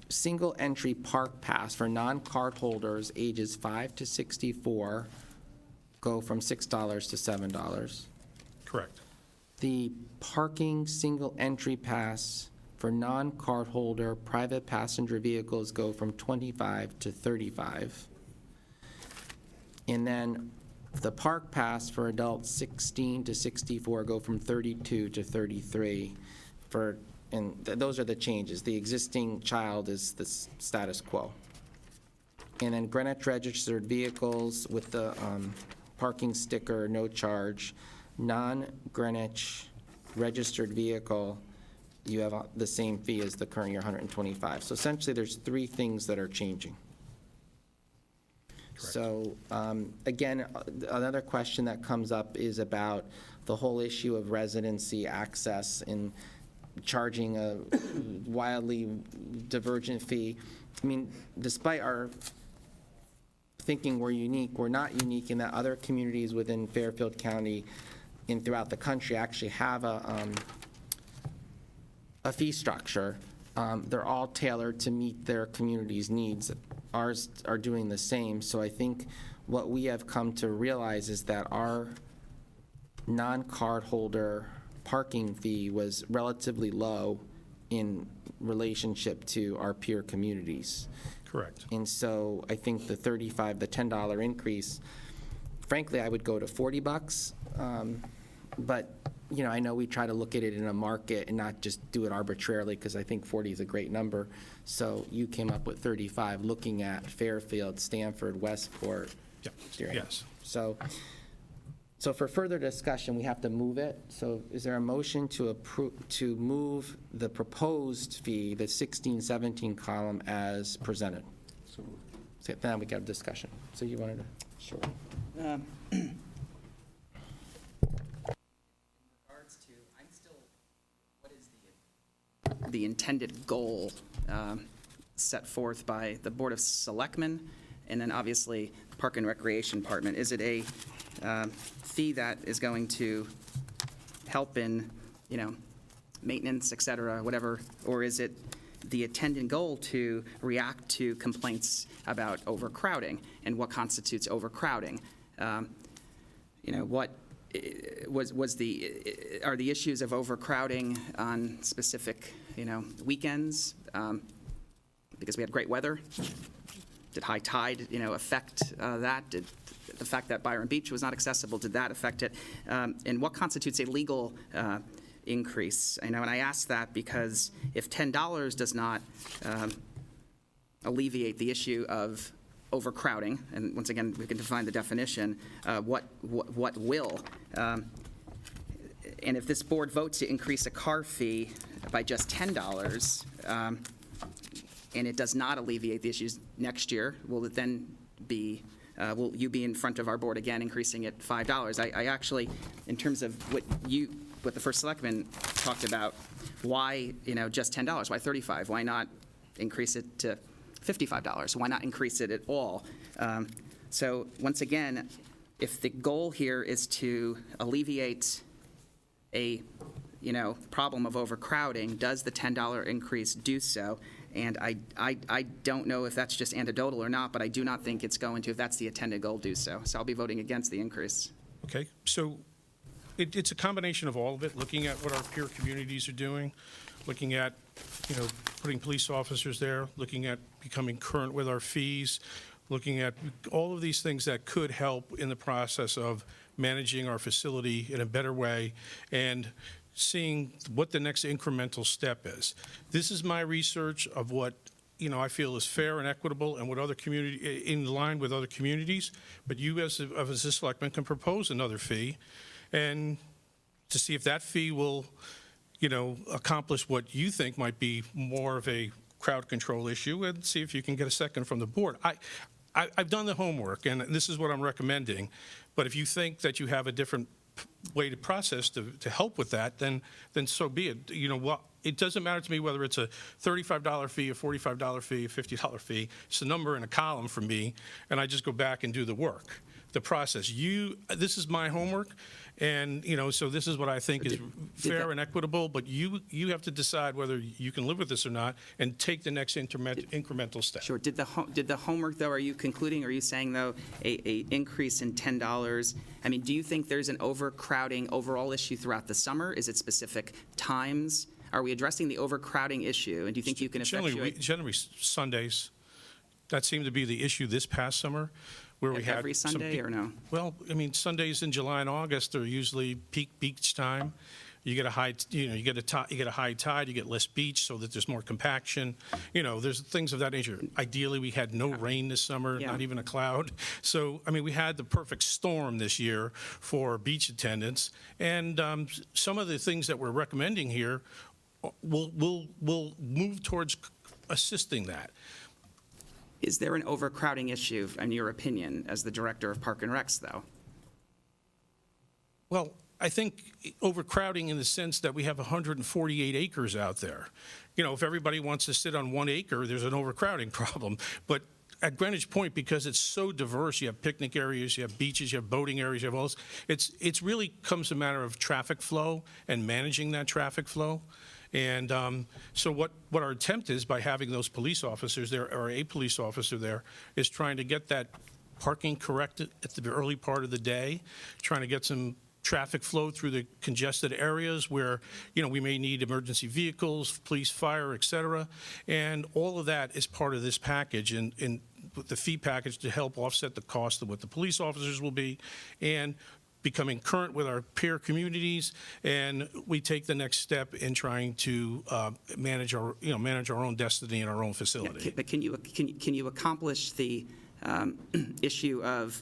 single entry park pass for non-card holders ages 5 to 64 go from $6 to $7. Correct. The parking single entry pass for non-card holder private passenger vehicles go from $25 to $35. And then The park pass for adults 16 to 64 go from 32 to 33 and those are the changes. The existing child is the status quo. And then Greenwich registered vehicles with the parking sticker, no charge. Non-Greenwich registered vehicle, you have the same fee as the current year, $125. So essentially, there's three things that are changing. Correct. So again, another question that comes up is about the whole issue of residency access and charging a wildly divergent fee. I mean, despite our thinking we're unique, we're not unique in that other communities within Fairfield County and throughout the country actually have a fee structure. They're all tailored to meet their community's needs. Ours are doing the same. So I think what we have come to realize is that our non-cardholder parking fee was relatively low in relationship to our peer communities. Correct. And so I think the $10 increase, frankly, I would go to $40. But, you know, I know we try to look at it in a market and not just do it arbitrarily, because I think 40 is a great number. So you came up with 35, looking at Fairfield, Stanford, Westport. Yep. Deerfield. Yes. So for further discussion, we have to move it. So is there a motion to move the proposed fee, the 16, 17 column as presented? So then we got a discussion. So you wanted to? Sure. The intended goal set forth by the Board of Selectmen, and then obviously Park and Recreation Department? Is it a fee that is going to help in, you know, maintenance, et cetera, whatever, or is it the intended goal to react to complaints about overcrowding, and what constitutes overcrowding? You know, what are the issues of overcrowding on specific, you know, weekends, because we had great weather? Did high tide, you know, affect that? Did the fact that Byron Beach was not accessible, did that affect it? And what constitutes a legal increase? You know, and I ask that because if $10 does not alleviate the issue of overcrowding, and once again, we can define the definition, what will? And if this board votes to increase a car fee by just $10, and it does not alleviate the issues next year, will it then be, will you be in front of our board again, increasing it $5? I actually, in terms of what the first selectman talked about, why, you know, just $10? Why 35? Why not increase it to $55? Why not increase it at all? So once again, if the goal here is to alleviate a, you know, problem of overcrowding, does the $10 increase do so? And I don't know if that's just anecdotal or not, but I do not think it's going to, if that's the intended goal, do so. So I'll be voting against the increase. Okay, so it's a combination of all of it, looking at what our peer communities are doing, looking at, you know, putting police officers there, looking at becoming current with our fees, looking at all of these things that could help in the process of managing our facility in a better way, and seeing what the next incremental step is. This is my research of what, you know, I feel is fair and equitable and what other community, in line with other communities, but you as a selectman can propose another fee, and to see if that fee will, you know, accomplish what you think might be more of a crowd control issue, and see if you can get a second from the board. I've done the homework, and this is what I'm recommending, but if you think that you have a different way to process to help with that, then so be it. You know what? It doesn't matter to me whether it's a $35 fee, a $45 fee, a $50 fee. It's a number in a column for me, and I just go back and do the work, the process. This is my homework, and, you know, so this is what I think is fair and equitable, but you have to decide whether you can live with this or not and take the next incremental step. Sure. Did the homework, though, are you concluding, are you saying, though, a increase in $10? I mean, do you think there's an overcrowding overall issue throughout the summer? Is it specific times? Are we addressing the overcrowding issue? And do you think you can effectuate? Generally Sundays. That seemed to be the issue this past summer. where we had Every some Sunday or no? Well, I mean, Sundays in July and August are usually peak beach time. You get a high, you get a high tide, you get less beach so that there's more compaction. There's things of that nature. Ideally, we had no rain this summer, Yeah. not even a cloud. So, I mean, we had the perfect storm this year for beach attendance. And some of the things that we're recommending here will move towards assisting that. Is there an overcrowding issue, in your opinion, as the director of Park and Recs, though? Well, I think overcrowding in the sense that we have 148 acres out there. If everybody wants to sit on 1 acre, there's an overcrowding problem. But at Greenwich Point, because it's so diverse, you have picnic areas, you have beaches, you have boating areas, you have all this, it's really comes a matter of traffic flow and managing that traffic flow. And so what our attempt is by having those police officers there, or a police officer there, is trying to get that parking corrected at the early part of the day, trying to get some traffic flow through the congested areas where, we may need emergency vehicles, police, fire, et cetera. And all of that is part of this package and the fee package to help offset the cost of what the police officers will be and becoming current with our peer communities. And we take the next step in trying to manage our own destiny in our own facility. But can you accomplish the issue of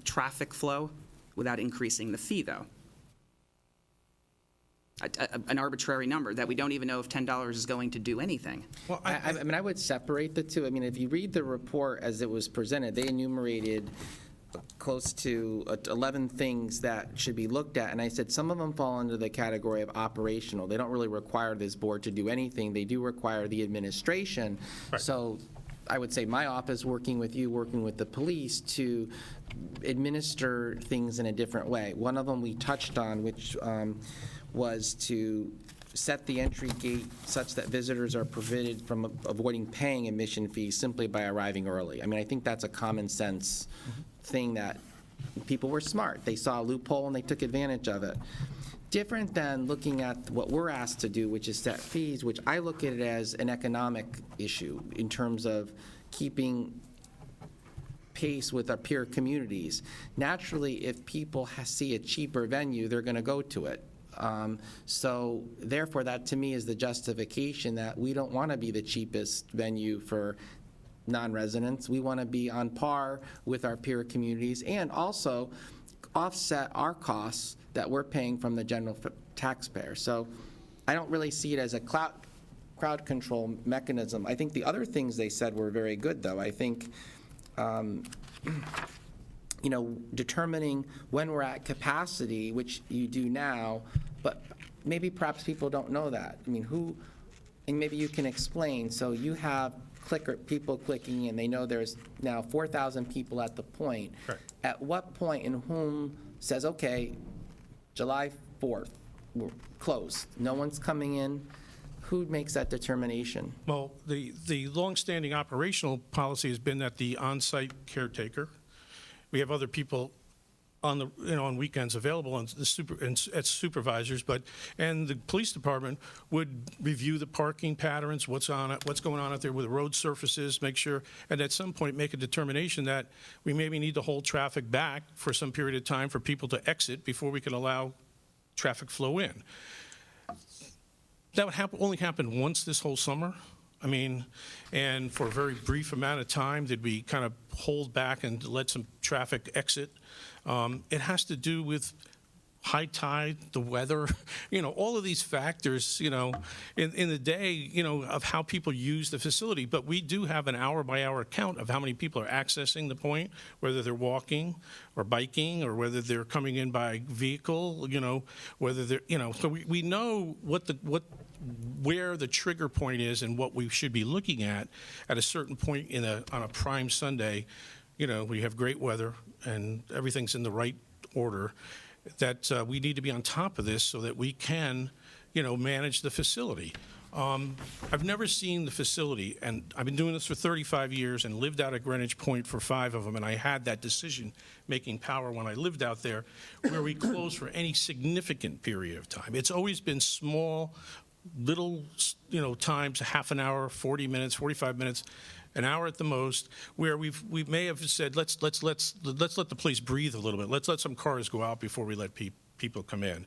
traffic flow without increasing the fee, though? An arbitrary number that we don't even know if $10 is going to do anything. Well, I mean, I would separate the two. I mean, if you read the report as it was presented, they enumerated close to 11 things that should be looked at, and I said some of them fall under the category of operational. They don't really require this board to do anything. They do require the administration. Right. So I would say my office, working with you, working with the police, to administer things in a different way. One of them we touched on, which was to set the entry gate such that visitors are prevented from avoiding paying admission fees simply by arriving early. I mean, I think that's a common sense thing that people were smart. They saw a loophole and they took advantage of it. Different than looking at what we're asked to do, which is set fees, which I look at it as an economic issue in terms of keeping pace with our peer communities. Naturally, if people see a cheaper venue, they're going to go to it. So therefore, that to me is the justification that we don't want to be the cheapest venue for non-residents. We want to be on par with our peer communities and also offset our costs that we're paying from the general taxpayer. So I don't really see it as a crowd control mechanism. I think the other things they said were very good, though. I think determining when we're at capacity, which you do now, but maybe perhaps people don't know that. I mean, and maybe you can explain. So you have people clicking in, they know there's now 4,000 people at the point. Right. At what point and whom says, okay, July 4th, we're closed, no one's coming in? Who makes that determination? Well, the longstanding operational policy has been that the on-site caretaker, we have other people on weekends available and as supervisors, and the police department would review the parking patterns, what's going on out there with the road surfaces, make sure, and at some point make a determination that we maybe need to hold traffic back for some period of time for people to exit before we can allow traffic flow in. That would only happen once this whole summer. I mean, and for a very brief amount of time did we kind of hold back and let some traffic exit. It has to do with high tide, the weather, all of these factors, in the day, of how people use the facility. But we do have an hour-by-hour count of how many people are accessing the point, whether they're walking or biking or whether they're coming in by vehicle, whether they're, so we know where the trigger point is and what we should be looking at a certain point on a prime Sunday. We have great weather and everything's in the right order, that we need to be on top of this so that we can, manage the facility. I've never seen the facility, and I've been doing this for 35 years and lived out at Greenwich Point for 5 of them, and I had that decision-making power when I lived out there, where we closed for any significant period of time. It's always been small, little, times, a half an hour, 40 minutes, 45 minutes, an hour at the most, where we may have said, let's let the police breathe a little bit. Let's let some cars go out before we let people come in.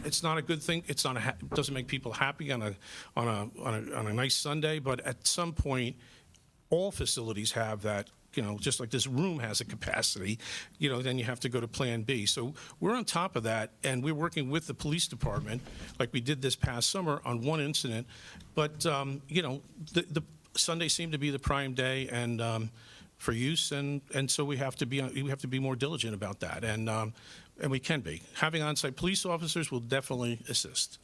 It's not a good thing. It's not it doesn't make people happy on a nice Sunday, but at some point, all facilities have that. Just like this room has a capacity, then you have to go to Plan B. So we're on top of that, and we're working with the police department, like we did this past summer on one incident. But the Sunday seemed to be the prime day and for use, and so we have to be more diligent about that, and we can be. Having on-site police officers will definitely assist.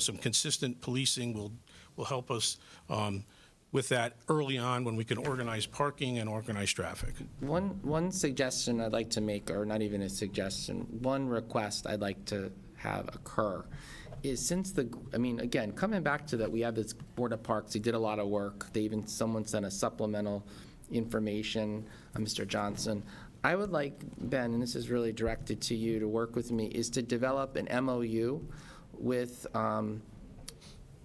Some consistent policing will help us. With that early on when we can organize parking and organize traffic. One suggestion I'd like to make, or not even a suggestion, one request I'd like to have occur is again, coming back to that, we have this Board of Parks, they did a lot of work. Someone sent a supplemental information, Mr. Johnson. I would like, Ben, and this is really directed to you to work with me, is to develop an MOU with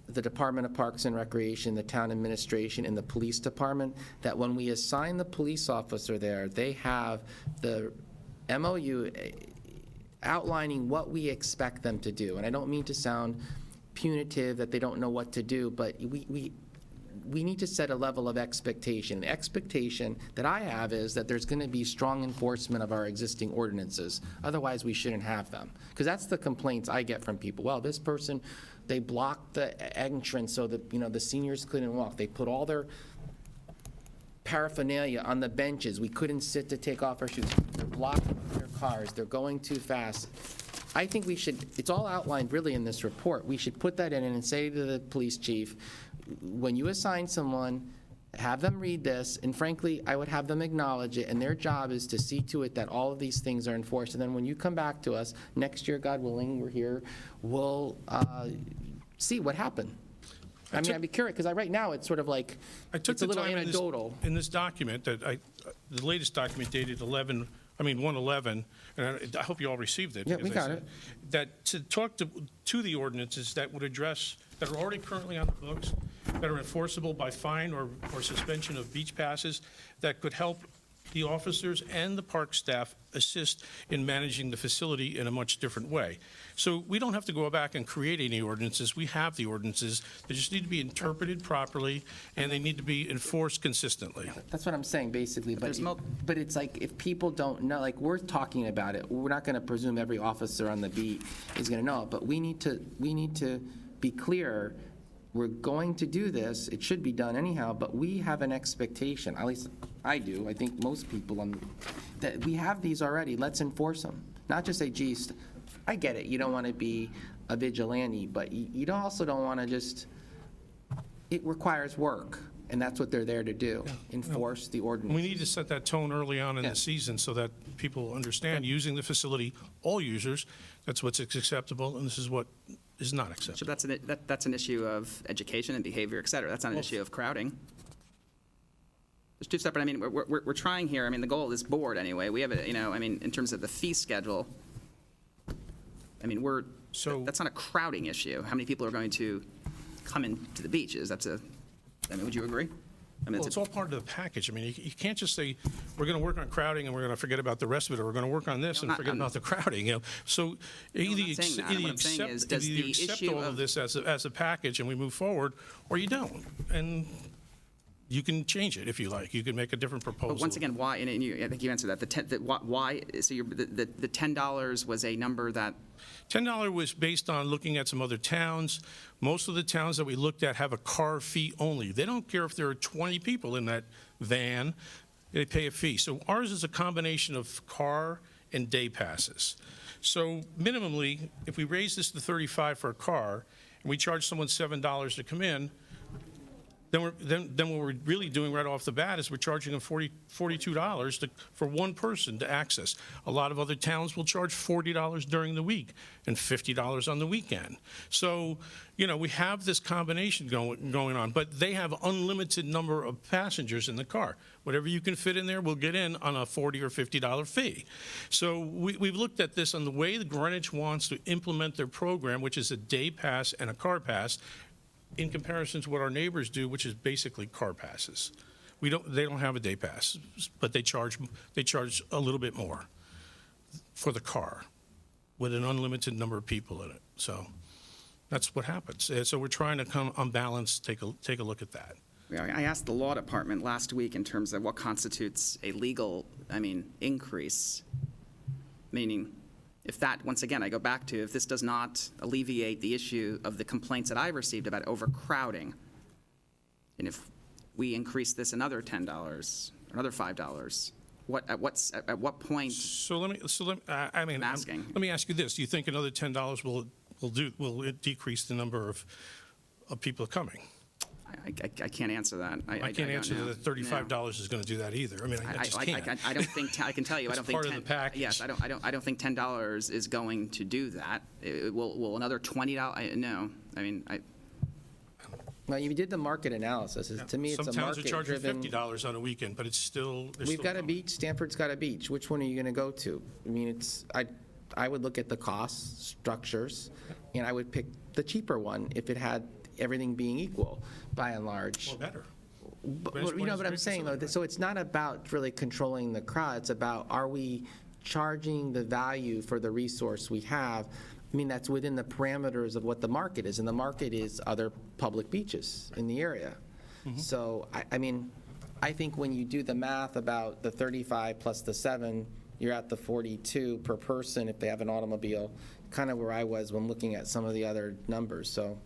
the Department of Parks and Recreation, the town administration, and the police department, that when we assign the police officer there, they have the MOU outlining what we expect them to do. And I don't mean to sound punitive that they don't know what to do, but we need to set a level of expectation. The expectation that I have is that there's going to be strong enforcement of our existing ordinances. Otherwise, we shouldn't have them. Because that's the complaints I get from people. Well, this person, they blocked the entrance so that, the seniors couldn't walk. They put all their paraphernalia on the benches. We couldn't sit to take off our shoes. They're blocking their cars. They're going too fast. I think we should, it's all outlined really in this report. We should put that in and say to the police chief, when you assign someone, have them read this, and frankly, I would have them acknowledge it, and their job is to see to it that all of these things are enforced. And then when you come back to us, next year, God willing, we're here, we'll see what happened. I'd be curious, because right now, it's sort of like, it's a little anecdotal. In this document, the latest document dated 1/11, and I hope you all received it. Yeah, we got it. That to talk to the ordinances that would address, that are already currently on the books, that are enforceable by fine or suspension of beach passes, that could help the officers and the park staff assist in managing the facility in a much different way. So we don't have to go back and create any ordinances. We have the ordinances. They just need to be interpreted properly, and they need to be enforced consistently. That's what I'm saying, basically, but it's like, if people don't know, like, we're talking about it, we're not going to presume every officer on the beat is going to know it, but we need to be clear, we're going to do this, it should be done anyhow, but we have an expectation, at least I do, I think most people, that we have these already, let's enforce them. Not just say, geez, I get it, you don't want to be a vigilante, but you also don't want to just, it requires work, and that's what they're there to do, enforce the ordinance. We need to set that tone early on in the season so that people understand using the facility, all users, that's what's acceptable, and this is what is not acceptable. So that's an issue of education and behavior, et cetera. That's not an issue of crowding. There's two separate, we're trying here, the goal of this board anyway, we have in terms of the fee schedule, that's not a crowding issue. How many people are going to come into the beaches? Would you agree? Well, it's all part of the package. You can't just say, we're going to work on crowding and we're going to forget about the rest of it, or we're going to work on this and forget about the crowding, So either you accept all of this as a package and we move forward, or you don't. And you can change it if you like. You can make a different proposal. But once again, why, and I think you answered that, why, so the $10 was a number that? $10 was based on looking at some other towns. Most of the towns that we looked at have a car fee only. They don't care if there are 20 people in that van, they pay a fee. So ours is a combination of car and day passes. So minimally, if we raise this to $35 for a car, and we charge someone $7 to come in, then what we're really doing right off the bat is we're charging them $42 for one person to access. A lot of other towns will charge $40 during the week and $50 on the weekend. So, we have this combination going on, but they have unlimited number of passengers in the car. Whatever you can fit in there will get in on a $40 or $50 fee. So we've looked at this on the way the Greenwich wants to implement their program, which is a day pass and a car pass. in comparison to what our neighbors do, which is basically car passes. They don't have a day pass, but they charge a little bit more for the car with an unlimited number of people in it. So that's what happens. And so we're trying to come on balance, take a look at that. I asked the law department last week in terms of what constitutes a legal, increase. Meaning, if that, once again, I go back to, if this does not alleviate the issue of the complaints that I received about overcrowding, and if we increase this another $10, another $5, at what point? I'm asking. Let me ask you this: do you think another $10 will it decrease the number of people coming? I can't answer that. I can't answer that. $35 is going to do that either. I just can't. I don't think. I can tell you. I don't think. Part of the package. Yes, I don't think $10 is going to do that. Will another $20? No. Well, you did the market analysis. To me, it's a Some towns are charging market-driven. $50 on a weekend, but it's still. We've got a beach, Stanford's got a beach. Which one are you going to go to? I would look at the cost structures, and I would pick the cheaper one if it had everything being equal, by and large. Or better. But I'm saying, though, so it's not about really controlling the crowd. It's about, are we charging the value for the resource we have? That's within the parameters of what the market is, and the market is other public beaches in the area. So, I think when you do the math about the 35 plus the 7, you're at the 42 per person if they have an automobile, kind of where I was when looking at some of the other numbers. So,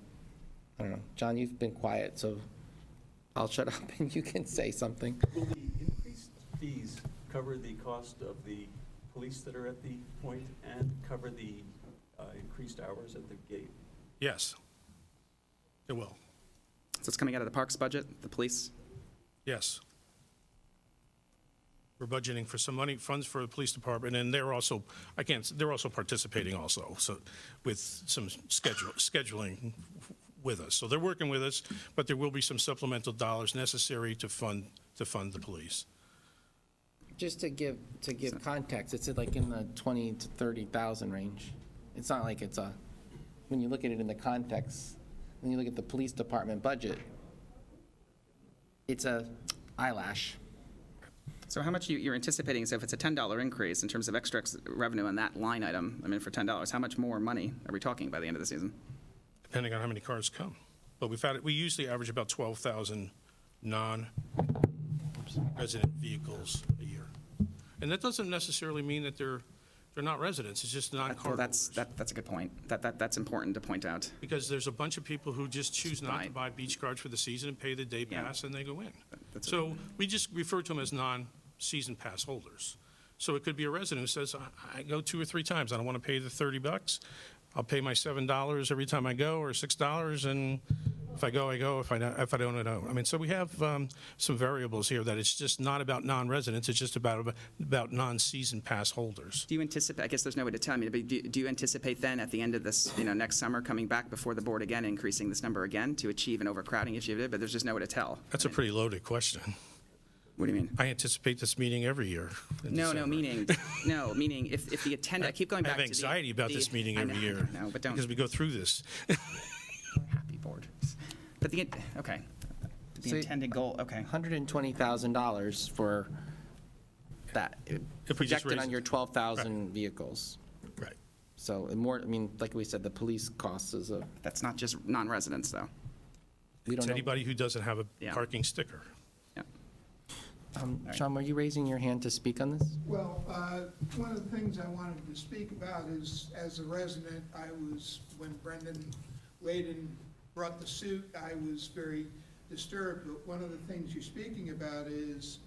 I don't know. John, you've been quiet, so I'll shut up and you can say something. Will the increased fees cover the cost of the police that are at the point and cover the increased hours at the gate? Yes, it will. So it's coming out of the parks budget, the police? Yes. We're budgeting for some funds for the police department, and they're also participating also, so with some scheduling with us. So they're working with us, but there will be some supplemental dollars necessary to fund the police. Just to give context, it's like in the 20 to 30,000 range. It's not like it's when you look at it in the context, when you look at the police department budget, it's a eyelash. So how much you're anticipating, so if it's a $10 increase in terms of extra revenue on that line item, for $10, how much more money are we talking by the end of the season? Depending on how many cars come. But we usually average about 12,000 non-resident vehicles a year. And that doesn't necessarily mean that they're not residents, it's just non-car That's a good point. That's important to point out. Because there's a bunch of people who just choose not to Right. buy beach cards for the season and pay the day Yeah. pass and they go in. That's So we just refer to them as non-season pass holders. So it could be a resident who says, I go 2 or 3 times, I don't want to pay the $30. I'll pay my $7 every time I go, or $6, and if I go, I go. If I don't, I don't. So we have some variables here that it's just not about non-residents. It's just about non-season pass holders. Do you anticipate, I guess there's no way to tell me, but do you anticipate then at the end of this, next summer, coming back before the board again, increasing this number again to achieve an overcrowding issue? But there's just no way to tell. That's a pretty loaded question. What do you mean? I anticipate this meeting every year. No, meaning if the attendant, I keep going I back have to anxiety about this meeting every year. No, but don't. Because we go through this. Happy board. But the So- intended goal, okay. $120,000 for that, If we just projected raise on it. your 12,000 vehicles. Right. So more, like we said, the police costs is That's not just non-residents, though. we It's don't know. anybody who doesn't have a Yeah. parking sticker. Yeah. Sean, were you raising your hand to speak on this? Well, one of the things I wanted to speak about is, as a resident, when Brendan Layden brought the suit, I was very disturbed. But one of the things you're speaking about is,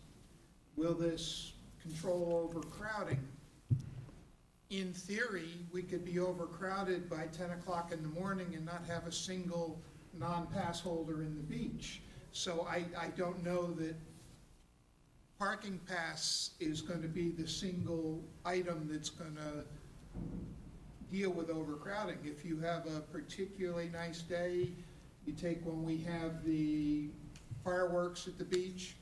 will this control overcrowding? In theory, we could be overcrowded by 10 o'clock in the morning and not have a single non-pass holder in the beach. So I don't know that parking pass is going to be the single item that's going to deal with overcrowding. If you have a particularly nice day, you take when we have the fireworks at the beach,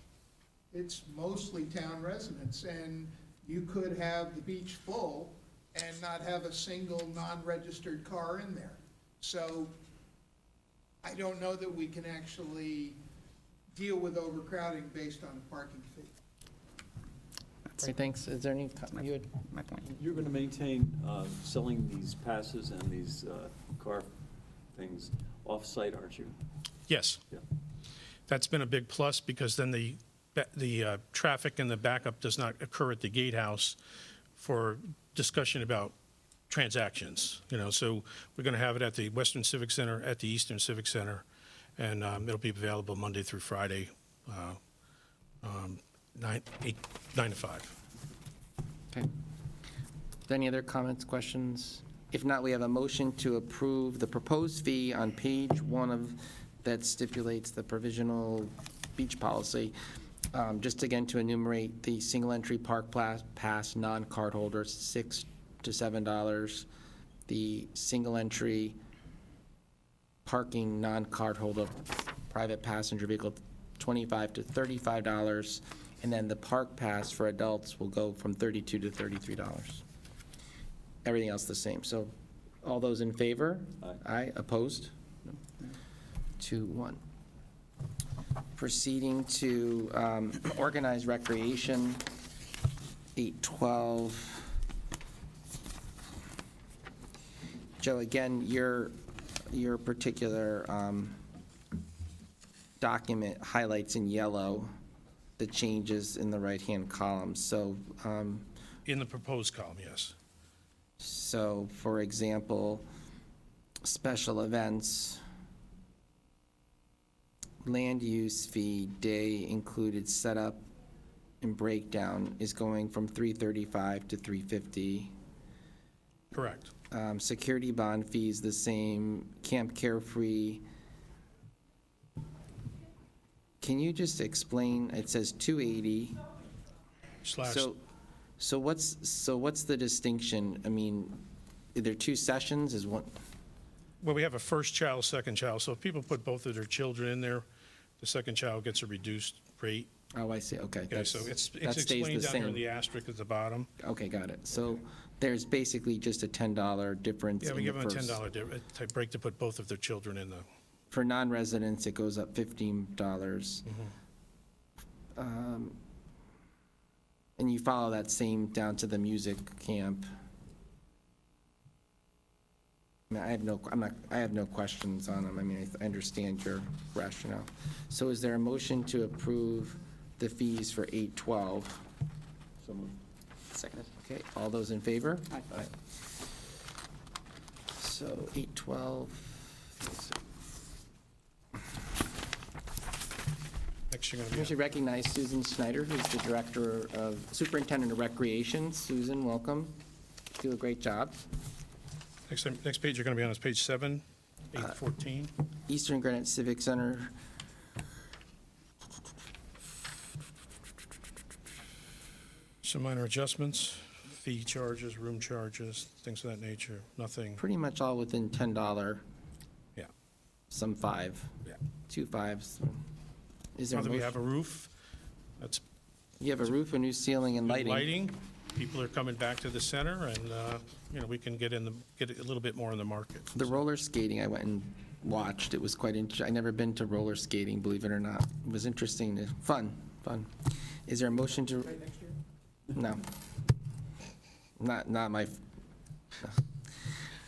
it's mostly town residents, and you could have the beach full and not have a single non-registered car in there. So I don't know that we can actually deal with overcrowding based on a parking fee. Great, thanks. Is there any, you had, My point. You're going to maintain selling these passes and these car things off-site, aren't you? Yes. Yeah. That's been a big plus, because then the traffic and the backup does not occur at the gatehouse for discussion about transactions, so we're going to have it at the Western Civic Center, at the Eastern Civic Center, and it'll be available Monday through Friday, 9 to 5. okay. Any other comments, questions? If not, we have a motion to approve the proposed fee on page 1 of, that stipulates the provisional beach policy. Just again to enumerate, the single entry park pass non-card holders, $6 to $7. The single entry parking non-card holder private passenger vehicle, $25 to $35. And then the park pass for adults will go from $32 to $33. Everything else the same. So all those in favor? Aye. Aye. Opposed? 2-1. Proceeding to organized recreation, 812. Joe, again, your particular document highlights in yellow the changes in the right-hand column. So, In the proposed column, yes. so for example, special events, land use fee, day included setup and breakdown is going from $335 to $350. Correct. Security bond fees the same. Camp Carefree. Can you just explain? It says 280. Slash, So what's the distinction? I mean, are there 2 sessions? Is one? well, we have a first child, second child, so if people put both of their children in there, the second child gets a reduced rate. Oh, I see. Okay. Okay, so that it's stays the explained down here in same. the asterisk at the bottom. Okay, got it. So there's basically just a $10 difference Yeah, we in give the them a first. $10 type break to put both of their children in the, For non-residents, it goes up $15. And you follow that same down to the music camp. I mean, I have no questions on them. I mean, I understand your rationale. So is there a motion to approve the fees for 812? So moved. Seconded. Okay, all those in favor? Aye. So 812. next you're We going to should be, recognize Susan Snyder, who's the Director of, Superintendent of Recreation. Susan, welcome. Do a great job. next page you're going to be on is page 7, 814. Eastern Granite Civic Center. Some minor adjustments, fee charges, room charges, things of that nature, nothing, Pretty much all within $10, yeah. some 5. Yeah. 2 5s. Is there Now a that we have motion? a roof, that's You have a roof, a new ceiling, and new lighting. lighting, people are coming back to the center, and, we can get a little bit more in the market. The roller skating, I went and watched. It was quite interesting. I've never been to roller skating, believe it or not. It was interesting, fun. Is there a motion to? No. Not my,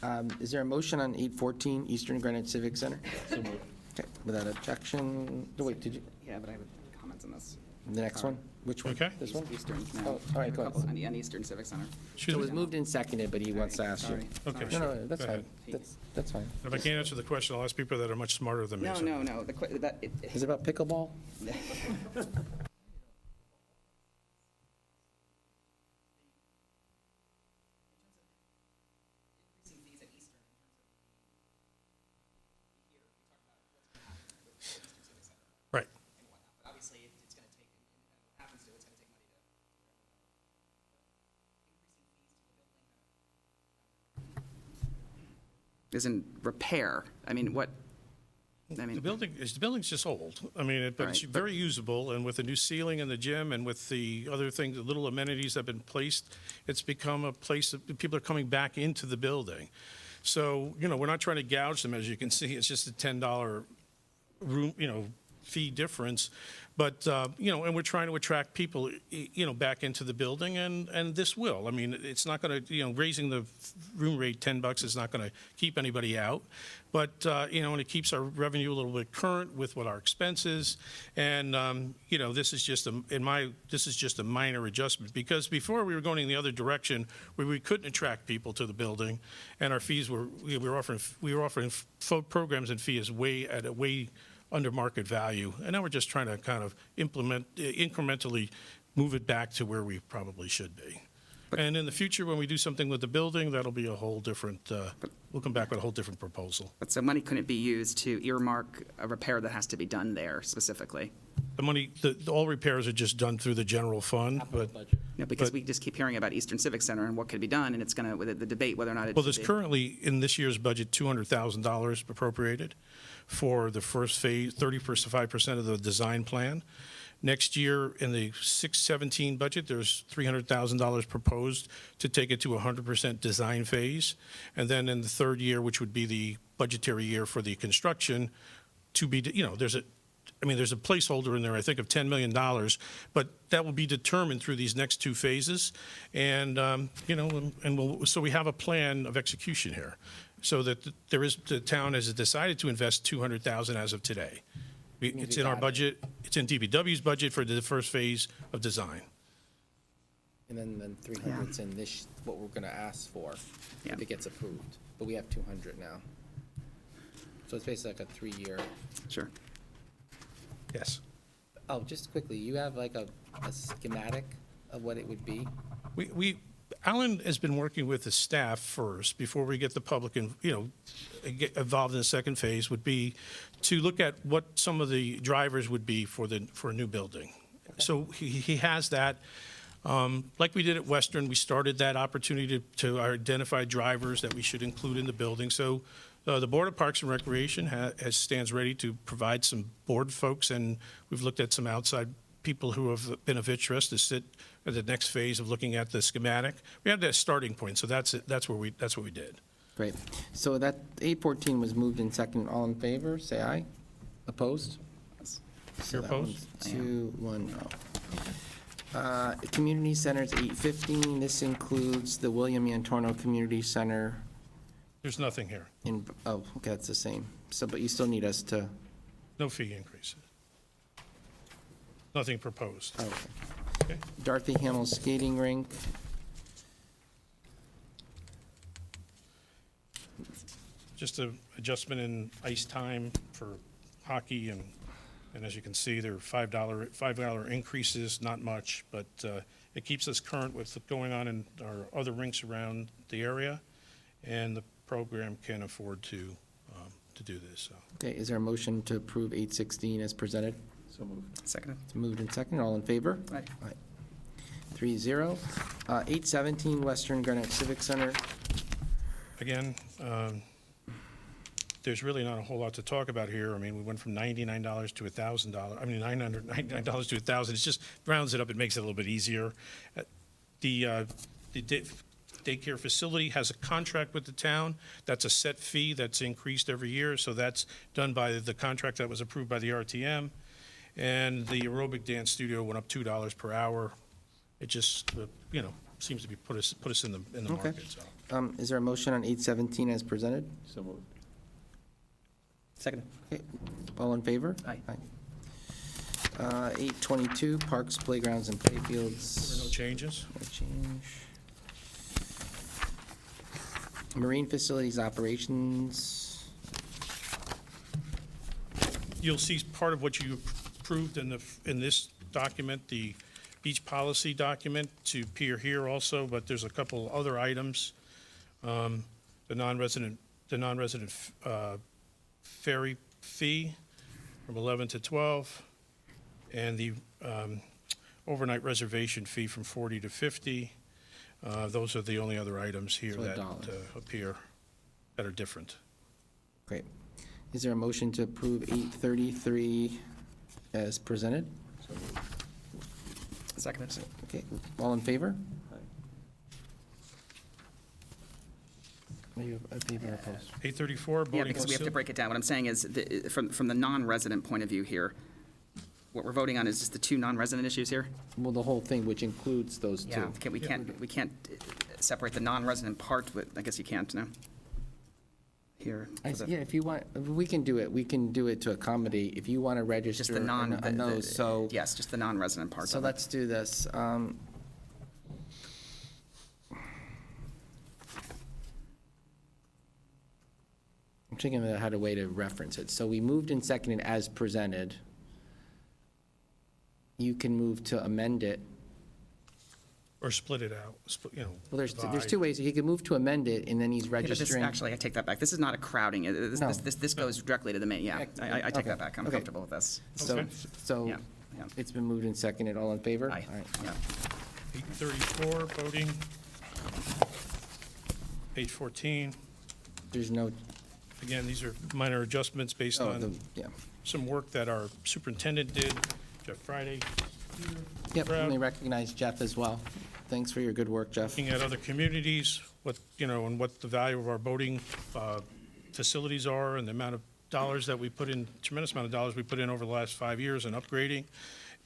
no. Is there a motion on 814 Eastern Granite Civic Center? So moved. Okay, without objection. No, wait, did you, Yeah, but I have comments on this. the next one? Which one? Okay. This one? Eastern, Oh, no. all right, go ahead. On Eastern Civic Center. Excuse So it me? was moved and seconded, but he wants to ask you. Sorry. Okay, Sorry. No, sure. no, that's Go fine. ahead. That's fine. If I can't answer the question, I'll ask people that are much smarter than me. No, so- no. Is it about pickleball? Right. Obviously, it's going to take, what happens to it, it's going to take money to. Isn't repair, I mean, what, I mean. The building's just old. I mean, but it's Right, but- very usable, and with the new ceiling in the gym and with the other things, the little amenities that have been placed, it's become a place that people are coming back into the building. So, we're not trying to gouge them, as you can see, it's just a $10 room, fee difference. But, and we're trying to attract people, back into the building, and this will. I mean, it's not going to, raising the room rate $10 is not going to keep anybody out. But, and it keeps our revenue a little bit current with what our expenses. And, this is just a minor adjustment, because before we were going in the other direction where we couldn't attract people to the building, and our fees we were offering programs and fees at a way under market value. And now we're just trying to kind of incrementally move it back to where we probably should be. And in the future, when we do something with the building, that'll be a whole different, we'll come back with a whole different proposal. But so money couldn't be used to earmark a repair that has to be done there specifically? The money, all repairs are just done through the general fund, but, Because But- we just keep hearing about Eastern Civic Center and what could be done, and it's going to, with the debate whether or not it well, should there's be. currently, in this year's budget, $200,000 appropriated for the first phase, 35% of the design plan. Next year, in the 6-17 budget, there's $300,000 proposed to take it to 100% design phase. And then in the third year, which would be the budgetary year for the construction, to be, there's a placeholder in there, I think, of $10 million, but that will be determined through these next two phases. And, so we have a plan of execution here, so that the town has decided to invest $200,000 as of today. It's in our budget, it's in DPW's budget for the first phase of design. And then 300's in this, what we're going to ask for, Yeah. if it gets approved. But we have 200 now. So it's basically like a 3-year. Sure. Yes. Oh, just quickly, you have like a schematic of what it would be? Alan has been working with the staff first, before we get the public, get involved in the second phase, would be to look at what some of the drivers would be for a new building. So he has that. Like we did at Western, we started that opportunity to identify drivers that we should include in the building. So the Board of Parks and Recreation stands ready to provide some board folks, and we've looked at some outside people who have been of interest to sit at the next phase of looking at the schematic. We had that starting point, so that's what we did. Great. So that 814 was moved in second. All in favor, say aye. Opposed? So You're that opposed? one's 2-1 no. Community Center's 815. This includes the William Antorno Community Center There's nothing here, okay, that's the same. So, but you still need us to, no fee increases. Nothing proposed. okay. Okay. Dorothy Hamill Skating Rink. Just an adjustment in ice time for hockey, and as you can see, there are $5 increases, not much, but it keeps us current with what's going on in our other rinks around the area, and the program can afford to do this, so. Okay, is there a motion to approve 816 as presented? So moved. Second. It's moved and seconded. All in favor? Aye. 3-0. 817 Western Greenwich Civic Center. Again, there's really not a whole lot to talk about here. I mean, we went from $99 to $1,000, $999 to $1,000. It just rounds it up, it makes it a little bit easier. The daycare facility has a contract with the town. That's a set fee that's increased every year, so that's done by the contract that was approved by the RTM. And the aerobic dance studio went up $2 per hour. It just, seems to be put us in the Okay. market, so. Is there a motion on 817 as presented? So moved. Second. Okay, all in favor? Aye. 822 Parks, Playgrounds, and There were Playfields. no changes. No change. Marine Facilities Operations. You'll see part of what you approved in this document, the beach policy document, to appear here also, but there's a couple other items. The non-resident ferry fee from 11 to 12, and the overnight reservation fee from 40 to 50. Those are the only other items here So that $1. appear that are different. Great. Is there a motion to approve 833 as presented? So moved. Second. Okay, all in favor? Aye. 834, Yeah, boating because we have to facility. break it down. What I'm saying is, from the non-resident point of view here, what we're voting on is just the two non-resident issues here? Well, the whole thing, which includes those Yeah, two. we can't separate the non-resident part, but I guess you can't, no? Here. for the- Yeah, if you want, we can do it. We can do it to accommodate, if you want to register Just the non, on those, so. yes, just the non-resident part So of it. let's do this. I'm thinking about how to way to reference it. So we moved and seconded as presented. You can move to amend it. Or split it out, Well, there's divide. two ways. He could move to amend it, and then he's Yeah, but this- registering. Actually, I take that back. This is not a crowding. No. This goes directly to the main, yeah. I take Okay. that back. I'm Okay. comfortable with this. So, Okay. so Yeah, yeah. it's been moved and seconded. All in favor? Aye, All right. yeah. 834, boating. 814, There's no, again, these are minor adjustments based oh, on yeah. some work that our superintendent did, Jeff Friday. Yep, Brad. let me recognize Jeff as well. Thanks for your good work, Jeff. Looking at other communities, and what the value of our boating facilities are, and the amount of dollars that we put in, tremendous amount of dollars we put in over the last 5 years in upgrading.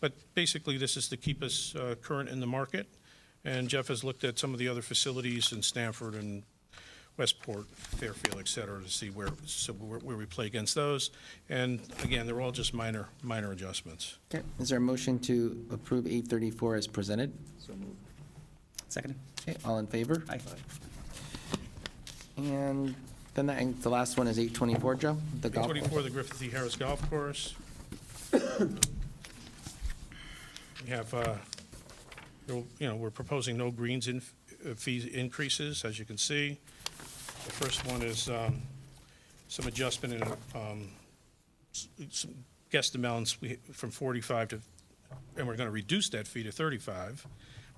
But basically, this is to keep us current in the market. And Jeff has looked at some of the other facilities in Stamford and Westport, Fairfield, et cetera, to see where we play against those. And again, they're all just minor adjustments. Okay, is there a motion to approve 834 as presented? So moved. Second? Okay, all in favor? Aye. And then the last one is 824, Joe? The golf course. 824, the Griffith E. Harris Golf Course. We have, we're proposing no greens fee increases, as you can see. The first one is some adjustment in some guest amounts from 45 to, and we're going to reduce that fee to 35.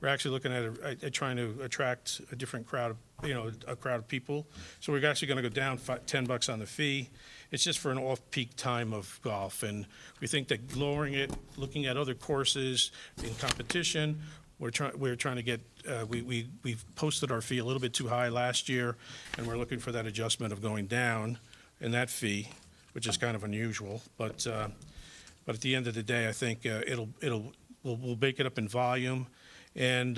We're actually looking at trying to attract a different crowd, a crowd of people. So we're actually going to go down $10 on the fee. It's just for an off-peak time of golf, and we think that lowering it, looking at other courses in competition, we're trying to get, we've posted our fee a little bit too high last year, and we're looking for that adjustment of going down in that fee, which is kind of unusual. But at the end of the day, I think we'll make it up in volume, and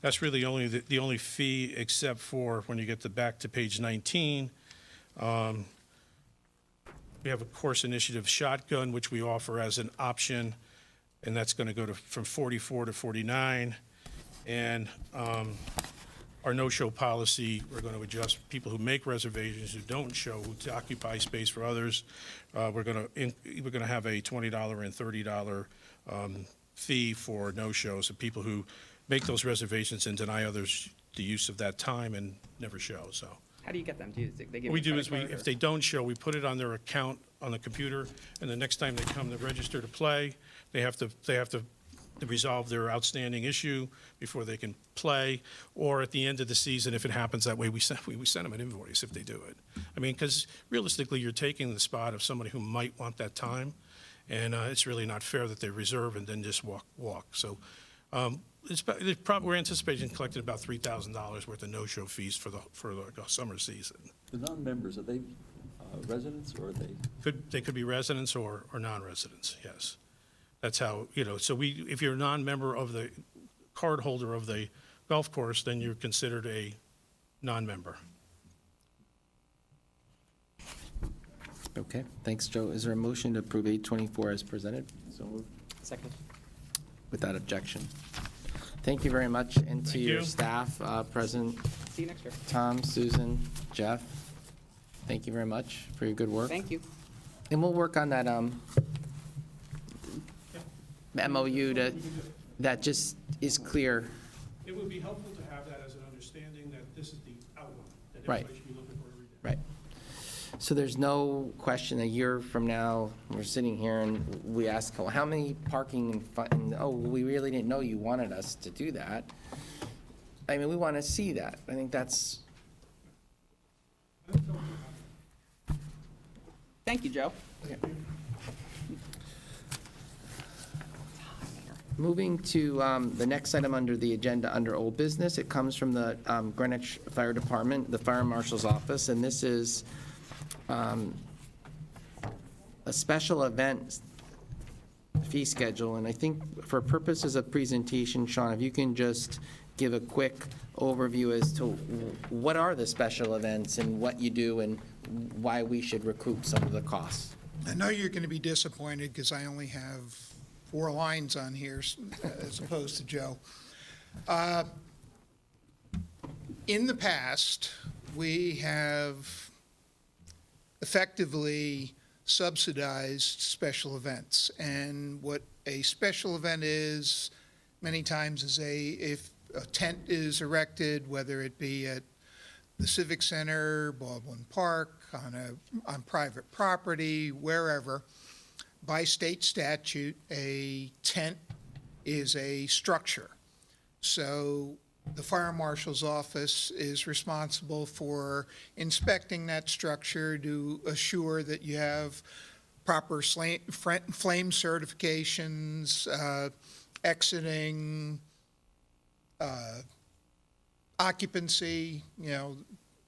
that's really the only fee, except for when you get back to page 19. We have a course initiative shotgun, which we offer as an option, and that's going to go from 44 to 49. And our no-show policy, we're going to adjust people who make reservations, who don't show, who occupy space for others. We're going to have a $20 and $30 fee for no-shows, of people who make those reservations and deny others the use of that time and never show. So How do you get them? They give what we you a do is credit card if or- they don't show, we put it on their account on the computer, and the next time they come to register to play, they have to resolve their outstanding issue before they can play, or at the end of the season, if it happens that way, we send them an invoice if they do it. I mean, because realistically, you're taking the spot of somebody who might want that time, and it's really not fair that they reserve and then just walk. So we're anticipating collecting about $3,000 worth of no-show fees for the summer season. The non-members, are they residents or are they? They could be residents or non-residents, yes. That's how, so if you're a non-member of the card holder of the golf course, then you're considered a non-member. Okay, thanks, Joe. Is there a motion to approve 824 as presented? So moved. Second? Without objection. Thank you very much, and to Thank your you. staff, present, See you next year. Tom, Susan, Jeff, thank you very much for your good work. Thank you. And we'll work on that MOU that just is clear. It would be helpful to have that as an understanding that this is the outline that Right. everybody should be looking for every day. Right. So there's no question a year from now, we're sitting here and we ask, well, how many parking and oh, we really didn't know you wanted us to do that. I mean, we want to see that. I think that's, Thank you, Joe. Moving to the next item under the agenda, under old business, it comes from the Greenwich Fire Department, the Fire Marshal's Office, and this is a special event fee schedule. And I think for purposes of presentation, Sean, if you can just give a quick overview as to what are the special events and what you do and why we should recoup some of the costs. I know you're going to be disappointed because I only have 4 lines on here as opposed to Joe. In the past, we have effectively subsidized special events. And what a special event is, many times, is if a tent is erected, whether it be at the Civic Center, Baldwin Park, on private property, wherever, by state statute, a tent is a structure. So the fire marshal's office is responsible for inspecting that structure to assure that you have proper flame certifications, exiting, occupancy,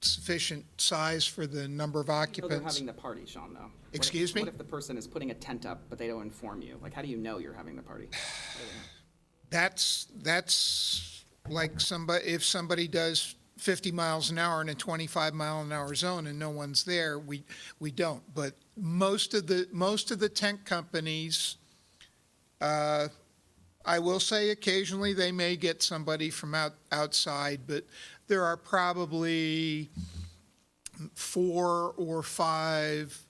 sufficient size for the number of They're occupants. having the party, Sean, though. Excuse me? What if the person is putting a tent up, but they don't inform you? Like, how do you know you're having the party? That's like if somebody does 50 miles an hour in a 25-mile-an-hour zone and no one's there, we don't. But most of the tent companies, I will say occasionally they may get somebody from outside, but there are probably 4 or 5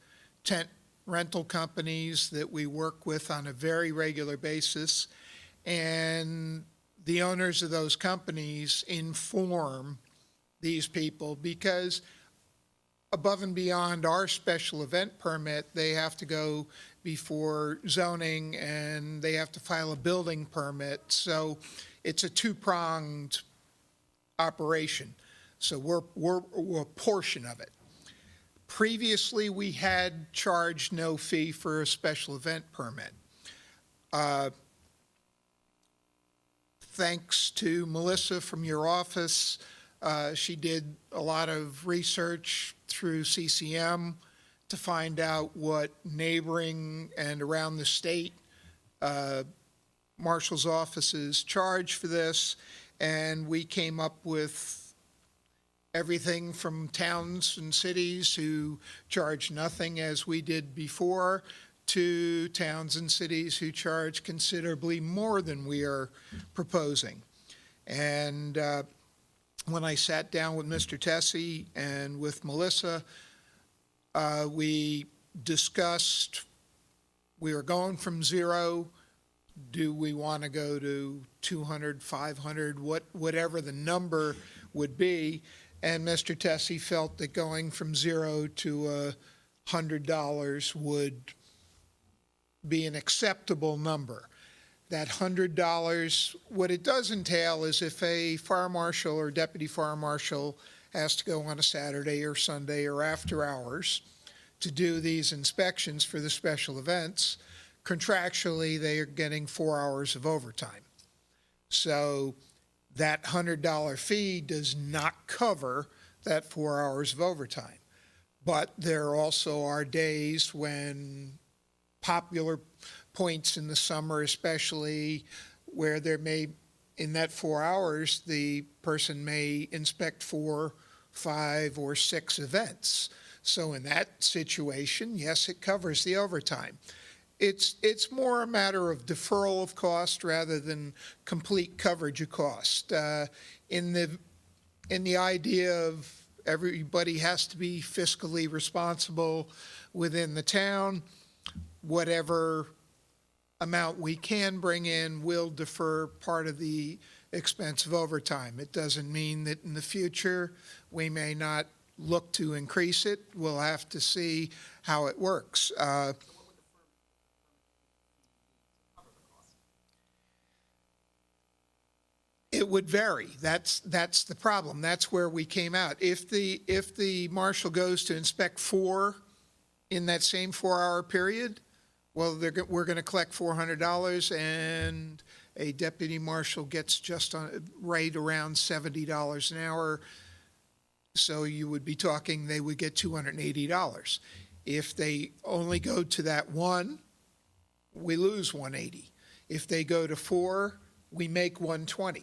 tent rental companies that we work with on a very regular basis. And the owners of those companies inform these people because above and beyond our special event permit, they have to go before zoning and they have to file a building permit. So it's a 2-pronged operation. So we're a portion of it. Previously, we had charged no fee for a special event permit. Thanks to Melissa from your office, she did a lot of research through CCM to find out what neighboring and around the state marshal's offices charge for this, and we came up with everything from towns and cities who charge nothing as we did before to towns and cities who charge considerably more than we are proposing. And when I sat down with Mr. Tessie and with Melissa, we discussed, we were going from 0. Do we want to go to 200, 500, whatever the number would be? And Mr. Tessie felt that going from 0 to $100 would be an acceptable number. That $100, what it does entail is if a fire marshal or deputy fire marshal has to go on a Saturday or Sunday or after hours to do these inspections for the special events, contractually they are getting 4 hours of overtime. So that $100 fee does not cover that 4 hours of overtime. But there also are days when popular points in the summer especially, where there may, in that 4 hours, the person may inspect 4, 5, or 6 events. So in that situation, yes, it covers the overtime. It's more a matter of deferral of cost rather than complete coverage of cost. In the idea of everybody has to be fiscally responsible within the town, whatever amount we can bring in will defer part of the expense of overtime. It doesn't mean that in the future we may not look to increase it. We'll have to see how it works. It would vary. That's the problem. That's where we came out. If the marshal goes to inspect 4 in that same 4-hour period, well, we're going to collect $400, and a deputy marshal gets just right around $70 an hour. So you would be talking, they would get $280. If they only go to that one, we lose $180. If they go to 4, we make $120.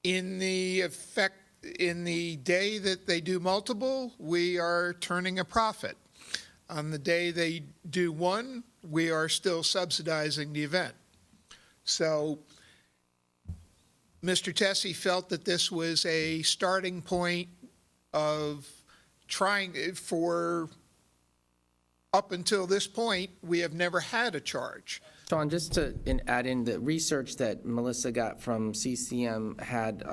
In the day that they do multiple, we are turning a profit. On the day they do one, we are still subsidizing the event. So Mr. Tessie felt that this was a starting point of trying for, up until this point, we have never had a charge. Sean, just to add in, the research that Melissa got from CCM had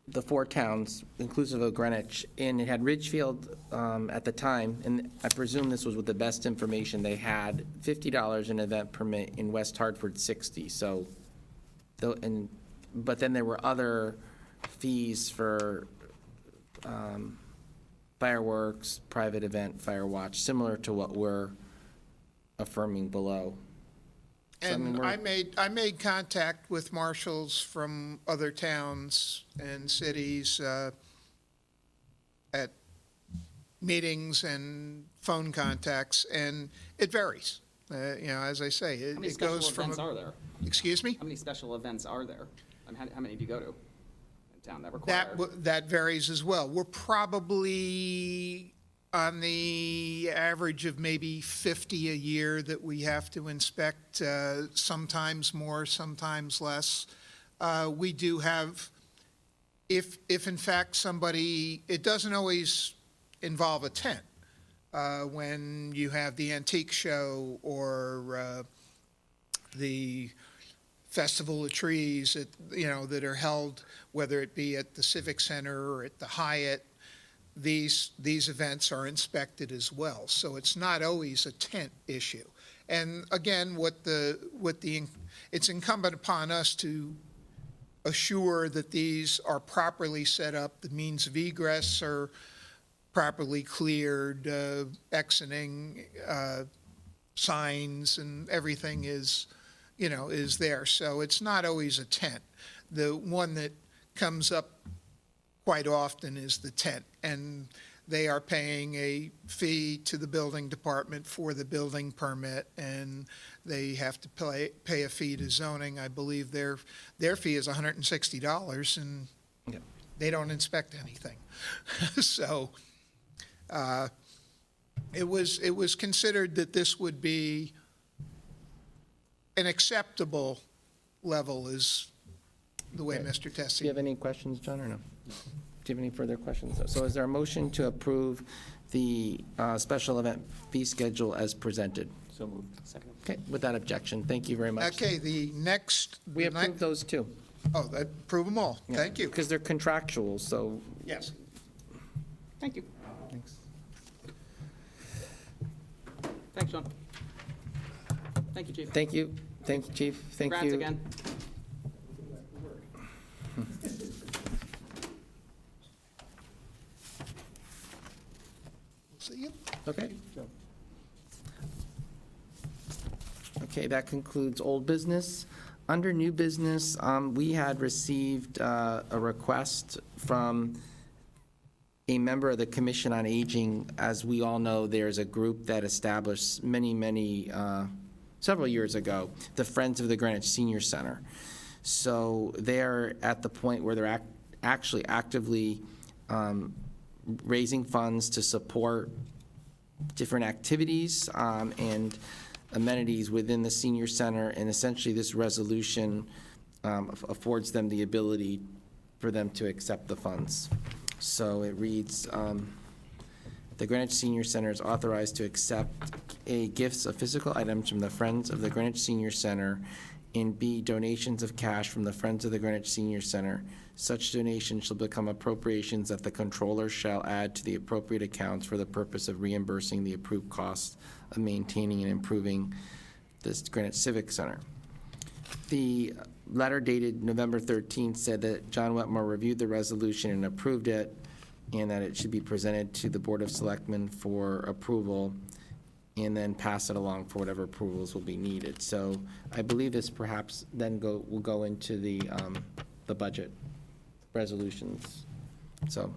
the 4 towns, inclusive of Greenwich, and it had Ridgefield at the time, and I presume this was with the best information they had, $50 an event permit, in West Hartford, $60. So, but then there were other fees for fireworks, private event, fire watch, similar to what we're affirming below. So, And I made contact with marshals from other towns and cities at meetings and phone contacts, and it varies. As I say, How many it goes special from. events are there? Excuse me? How many special events are there? I mean, how many do you go to in town that require? That varies as well. We're probably on the average of maybe 50 a year that we have to inspect, sometimes more, sometimes less. We do have, if in fact somebody, it doesn't always involve a tent. When you have the antique show or the Festival of Trees, that are held, whether it be at the Civic Center or at the Hyatt, these events are inspected as well. So it's not always a tent issue. And again, it's incumbent upon us to assure that these are properly set up, the means of egress are properly cleared, exiting signs and everything is there. So it's not always a tent. The one that comes up quite often is the tent, and they are paying a fee to the building department for the building permit, and they have to pay a fee to zoning. I believe their fee is $160, and Yep. they don't inspect anything. So it was considered that this would be an acceptable level, is the way Okay. Mr. Do you Tessie. have any questions, John, or no? Do you have any further questions? So is there a motion to approve the special event fee schedule as presented? So moved. Second. Okay, without objection, thank you very much. Okay, the next. We approved those too. Oh, approve them all. Thank you. Because they're contractual, so. Yes. Thank you. Thanks. Thanks, Sean. Thank you, Chief. Thank you, Chief, thank you. Congrats again. See you. Okay. Okay, that concludes old business. Under new business, we had received a request from a member of the Commission on Aging. As we all know, there's a group that established several years ago, the Friends of the Greenwich Senior Center. So they're at the point where they're actually actively raising funds to support different activities and amenities within the senior center, and essentially this resolution affords them the ability for them to accept the funds. So it reads, the Greenwich Senior Center is authorized to accept gifts of physical items from the Friends of the Greenwich Senior Center, and B, donations of cash from the Friends of the Greenwich Senior Center. Such donations shall become appropriations that the controller shall add to the appropriate accounts for the purpose of reimbursing the approved costs of maintaining and improving this Greenwich Civic Center. The letter dated November 13th said that John Wetmore reviewed the resolution and approved it, and that it should be presented to the Board of Selectmen for approval. and then pass it along for whatever approvals will be needed. So I believe this perhaps then will go into the budget resolutions. So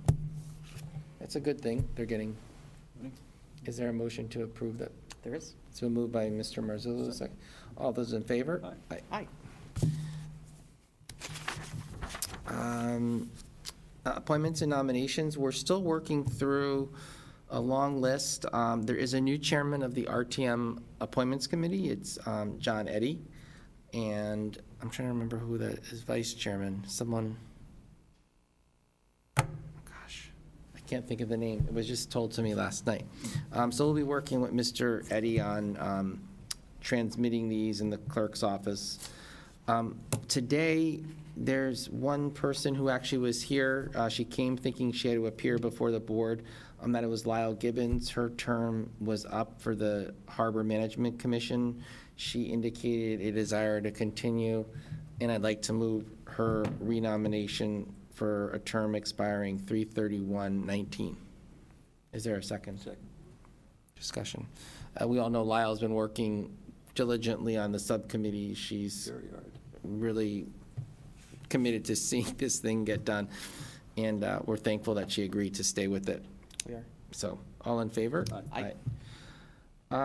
it's a good thing they're getting. Is there a motion to approve that? There is. It's been moved by Mr. Marzullo. Second. All those in favor? Aye. Aye. Appointments and nominations, we're still working through a long list. There is a new chairman of the RTM Appointments Committee. It's John Eddy. And I'm trying to remember who that is vice chairman. Someone, gosh, I can't think of the name. It was just told to me last night. So we'll be working with Mr. Eddy on transmitting these in the clerk's office. Today, there's one person who actually was here. She came thinking she had to appear before the board. That it was Lyle Gibbons. Her term was up for the Harbor Management Commission. She indicated a desire to continue, and I'd like to move her renomination for a term expiring 3/31/19. Is there a second? Second. Discussion. We all know Lyle's been working diligently on the subcommittee. She's Very hard. really committed to seeing this thing get done, and we're thankful that she agreed to stay with it. We are. So, all in favor? Aye.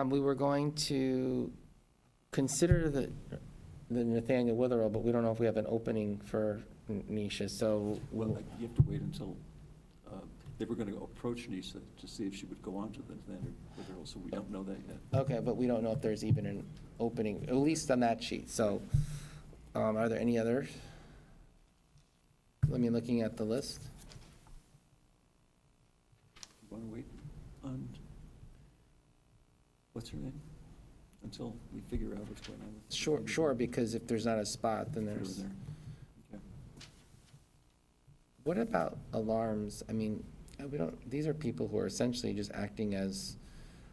We were going to consider the Nathaniel Witherell, but we don't know if we have an opening for Nisha, so. Well, you have to wait until, they were going to approach Nisha to see if she would go on to the Nathaniel Witherell, so we don't know that yet. Okay, but we don't know if there's even an opening, at least on that sheet. So, are there any others? Let me looking at the list. Want to wait on, what's her name? Until we figure out what's going on with. Sure, because if there's not a spot, then Over there's. there. Okay. What about alarms? I mean, we don't, these are people who are essentially just acting as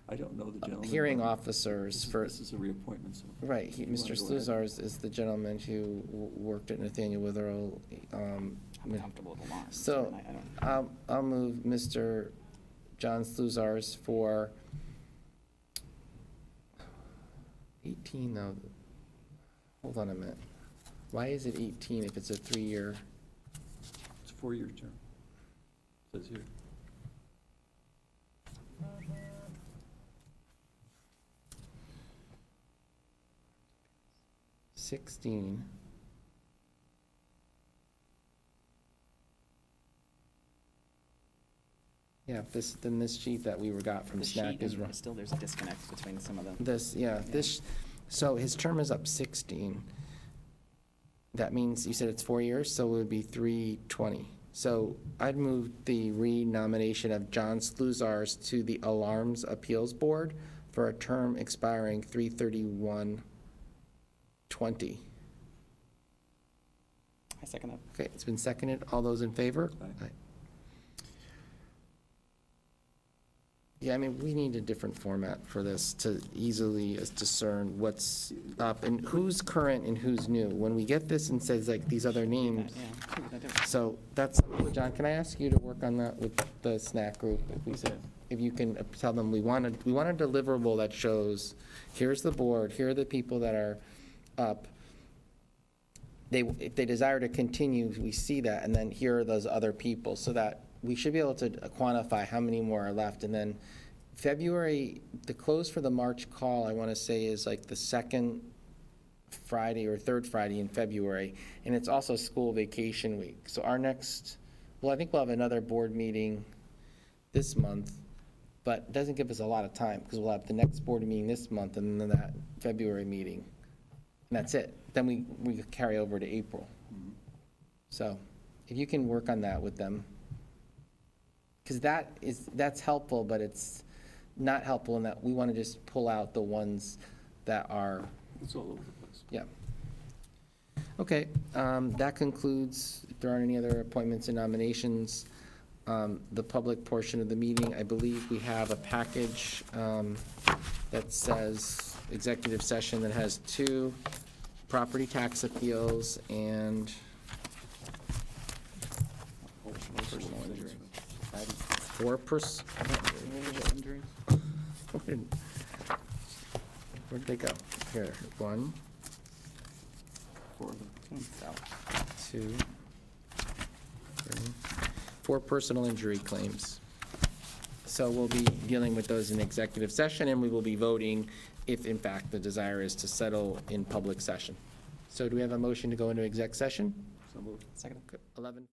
I don't know the gentleman. hearing but officers for, This is a reappointment, so. right, You wanna Mr. go ahead? Sluzar is the gentleman who worked at Nathaniel Witherell. I'm comfortable with alarms. So, I don't. I'll move Mr. John Sluzar's for 18, though. Hold on a minute. Why is it 18 if it's a 3-year? It's a 4-year term. Says here. $16. Yeah, then this sheet that we got from The SNAC sheet, is and wrong. still there's a disconnect between some of them. So his term is up 16. That means, you said it's 4 years, so it would be 3/20. So I'd move the renomination of John Sluzars to the Alarms Appeals Board for a term expiring 3/31/20. I second that. Okay, it's been seconded. All those in favor? Aye. Yeah, I mean, we need a different format for this to easily discern what's up and who's current and who's new. When we get this and says like these other names, Yeah, we're gonna do it. so that's, John, can I ask you to work on that with the snack group? If you can tell them we want a deliverable that shows, here's the board, here are the people that are up. If they desire to continue, we see that, and then here are those other people, so that we should be able to quantify how many more are left. And then February, the close for the March call, I want to say, is like the second Friday or third Friday in February, and it's also school vacation week. So our next, well, I think we'll have another board meeting this month, but it doesn't give us a lot of time, because we'll have the next board meeting this month and then that February meeting. And that's it. Then we carry over to April. So if you can work on that with them, because that's helpful, but it's not helpful in that we want to just pull out the ones that are, It's all over the place. yeah. Okay, that concludes, if there aren't any other appointments and nominations, the public portion of the meeting. I believe we have a package that says executive session that has 2 property tax appeals and Personal injury. 4 Where'd they go? Here, 1, For the 2, 3, 4 personal injury claims. So we'll be dealing with those in executive session, and we will be voting if, in fact, the desire is to settle in public session. So do we have a motion to go into exec session? So moved. Second. 11.